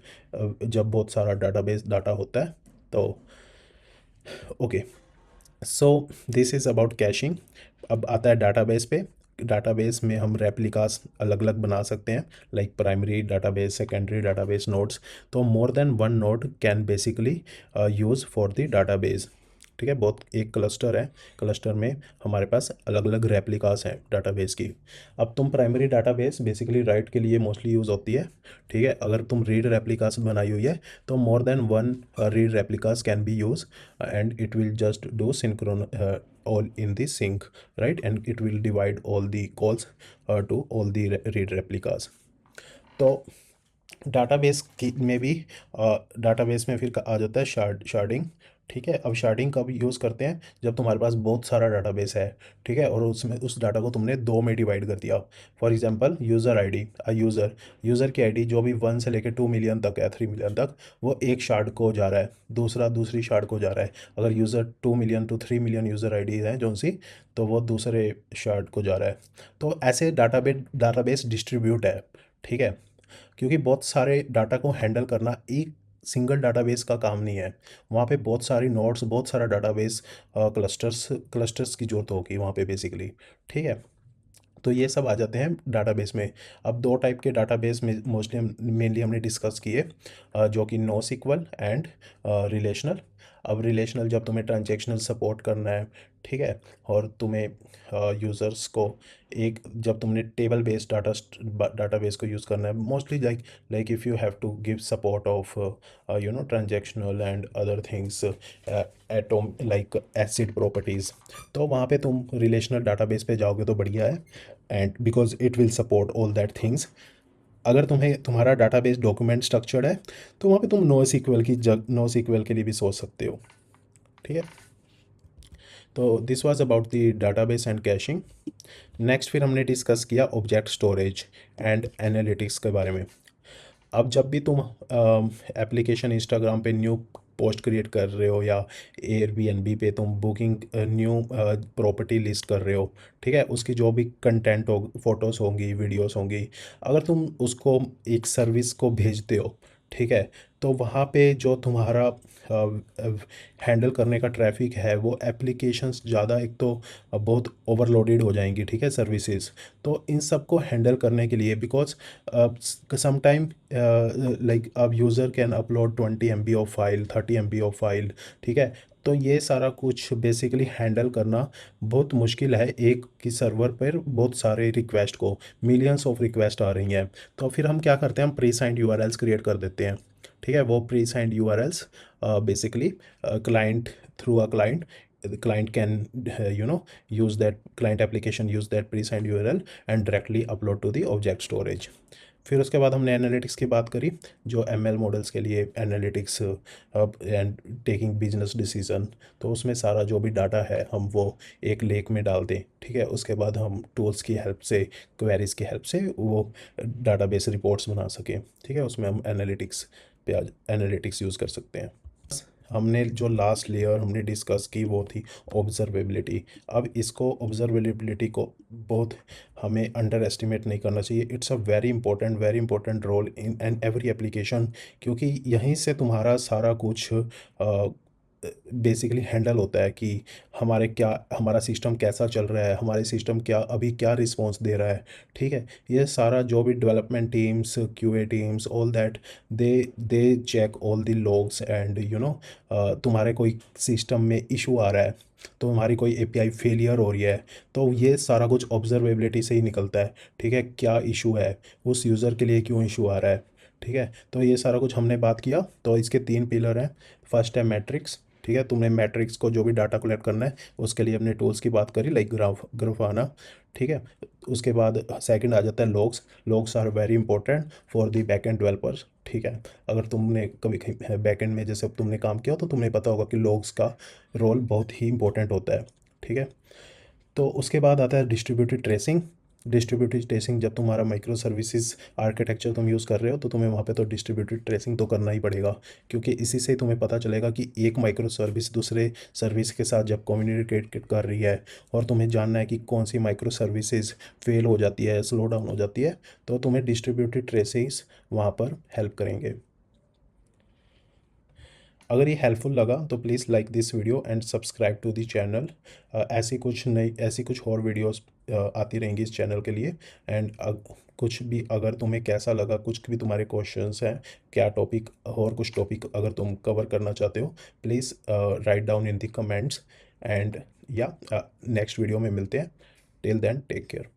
जब बहुत सारा डाटाबेस डाटा होता है। तो okay, so this is about caching. अब आता है डाटाबेस पे। डाटाबेस में हम रेप्लिकास अलग अलग बना सकते हैं, like primary database, secondary database, nodes. तो more than one node can basically use for the database, ठीक है। बहुत एक क्लस्टर है, क्लस्टर में हमारे पास अलग अलग रेप्लिकास हैं डाटाबेस की। अब तुम प्राइमरी डाटाबेस बेसिकली राइट के लिए मोस्टली यूज़ होती है, ठीक है। अगर तुम रीड रेप्लिकास बनाई हुई है तो more than one read replicas can be use, and it will just do सिंक्रोन all in the sync, right, and it will divide all the calls to all the read replicas। तो database की में भी database में फिर आ जाता है sharding, ठीक है। अब शार्डिंग कब यूज़ करते हैं, जब तुम्हारे पास बहुत सारा डाटाबेस है, ठीक है, और उसमें उस डाटा को तुमने दो में डिवाइड कर दिया। For example user ID, user की आईडी जो भी 1 से लेकर 2 मिलियन तक है, 3 मिलियन तक, वो एक शार्ड को जा रहा है, दूसरी शार्ड को जा रहा है। अगर user 2 million to 3 million user ID हैं जो सी, तो वो दूसरे शार्ड को जा रहा है। तो ऐसे डाटाबेस डिस्ट्रीब्यूट है, ठीक है, क्योंकि बहुत सारे डाटा को हैंडल करना एक सिंगल डाटाबेस का काम नहीं है। वहाँ पे बहुत सारी नोड्स, बहुत सारा डाटाबेस क्लस्टर्स की ज़रूरत होगी वहाँ पे बेसिकली, ठीक है। तो ये सब आ जाते हैं डाटाबेस में। अब दो टाइप के डाटाबेस में मोस्टली मेनली हमने डिस्कस किए, जो कि NoSQL एंड रिलेशनल। अब रिलेशनल जब तुम्हें ट्रांजैक्शनल सपोर्ट करना है, ठीक है, और तुम्हें यूज़र्स को एक, जब तुमने टेबल बेस्ड डाटाबेस को यूज़ करना है, mostly like if you have to give support of transactional and other things, atom like ACID properties, तो वहाँ पे तुम रिलेशनल डाटाबेस पे जाओगे तो बढ़िया है, and because it will support all that things. अगर तुम्हारा डाटाबेस डॉक्यूमेंट स्ट्रक्चर्ड है तो वहाँ पे तुम NoSQL के लिए भी सोच सकते हो, ठीक है। तो this was about the database and caching. Next फिर हमने डिस्कस किया ऑब्जेक्ट स्टोरेज एंड एनालिटिक्स के बारे में। अब जब भी तुम एप्लीकेशन इंस्टाग्राम पे न्यू पोस्ट क्रिएट कर रहे हो, या एयरबीएनबी पे तुम बुकिंग न्यू प्रॉपर्टी लिस्ट कर रहे हो, ठीक है, उसकी जो भी कंटेंट हो, फोटोज़ होंगी, वीडियोस होंगी, अगर तुम उसको एक सर्विस को भेजते हो, ठीक है, तो वहाँ पे जो तुम्हारा हैंडल करने का ट्रैफिक है वो एप्लीकेशंस ज़्यादा, एक तो बहुत ओवरलोडेड हो जाएंगी, ठीक है, सर्विसेज। तो इन सब को हैंडल करने के लिए, बिकॉज समटाइम लाइक अब user can upload 20 MB of file, 30 MB of file, ठीक है। तो ये सारा कुछ बेसिकली हैंडल करना बहुत मुश्किल है। एक की सर्वर पर बहुत सारे रिक्वेस्ट को, मिलियंस ऑफ रिक्वेस्ट आ रही हैं। तो फिर हम क्या करते हैं, हम प्री साइंड यूआरएल्स क्रिएट कर देते हैं, ठीक है। वो pre signed URLs basically client, through a client, the client can use that, client application use that pre-signed URL and directly upload to the object storage। फिर उसके बाद हमने एनालिटिक्स की बात करी, जो ML मॉडल्स के लिए analytics and taking business decision. तो उसमें सारा जो भी डाटा है हम वो एक लेक में डाल दें, ठीक है। उसके बाद हम टूल्स की हेल्प से, क्वेरीज की हेल्प से वो डाटाबेस रिपोर्ट्स बना सकें, ठीक है। उसमें हम एनालिटिक्स पे एनालिटिक्स यूज़ कर सकते हैं। हमने जो लास्ट लेयर हमने डिस्कस की वो थी ऑब्जर्वेबिलिटी। अब इसको ऑब्जर्वेबिलिटी को बहुत हमें अंडर एस्टिमेट नहीं करना चाहिए। It's a very important role in and every application, क्योंकि यहीं से तुम्हारा सारा कुछ बेसिकली हैंडल होता है कि हमारा सिस्टम कैसा चल रहा है, हमारे सिस्टम अभी क्या रिस्पॉन्स दे रहा है, ठीक है। ये सारा जो भी development teams, QA teams, all that, they they check all the logs and तुम्हारे कोई सिस्टम में इशू आ रहा है, तो हमारी कोई API फेलियर हो रही है, तो ये सारा कुछ ऑब्जर्वेबिलिटी से ही निकलता है, ठीक है। क्या इशू है, उस यूज़र के लिए क्यों इशू आ रहा है, ठीक है। तो ये सारा कुछ हमने बात किया। तो इसके 3 पिलर हैं। फर्स्ट है मैट्रिक्स, ठीक है। तुमने मैट्रिक्स को जो भी डाटा कलेक्ट करना है उसके लिए अपने टूल्स की बात करी, लाइक ग्राफाना, ठीक है। उसके बाद सेकंड आ जाता है logs. Logs are very important for the back end developers, ठीक है। अगर तुमने कभी बैक एंड में जैसे तुमने काम किया हो तो तुम्हें पता होगा कि लॉग्स का रोल बहुत ही इंपॉर्टेंट होता है, ठीक है। तो उसके बाद आता है डिस्ट्रीब्यूटेड ट्रेसिंग। डिस्ट्रीब्यूटेड ट्रेसिंग, जब तुम्हारा माइक्रो सर्विसेज आर्किटेक्चर तुम यूज़ कर रहे हो तो तुम्हें वहाँ पे तो डिस्ट्रीब्यूटेड ट्रेसिंग तो करना ही पड़ेगा, क्योंकि इसी से तुम्हें पता चलेगा कि एक माइक्रो सर्विस दूसरे सर्विस के साथ जब कम्युनिकेट कर रही है, और तुम्हें जानना है कि कौन सी माइक्रो सर्विसेज फेल हो जाती है, स्लो डाउन हो जाती है, तो तुम्हें डिस्ट्रीब्यूटेड ट्रेसिंग्स वहाँ पर हेल्प करेंगे। अगर ये हेल्पफुल लगा तो please like this video and subscribe to the channel. ऐसी कुछ और वीडियोस आती रहेंगी इस चैनल के लिए। एंड कुछ भी अगर तुम्हें कैसा लगा, कुछ भी तुम्हारे क्वेश्चंस हैं, क्या टॉपिक और कुछ टॉपिक अगर तुम कवर करना चाहते हो, please write down in the comments. And या नेक्स्ट वीडियो में मिलते हैं। Till then take care.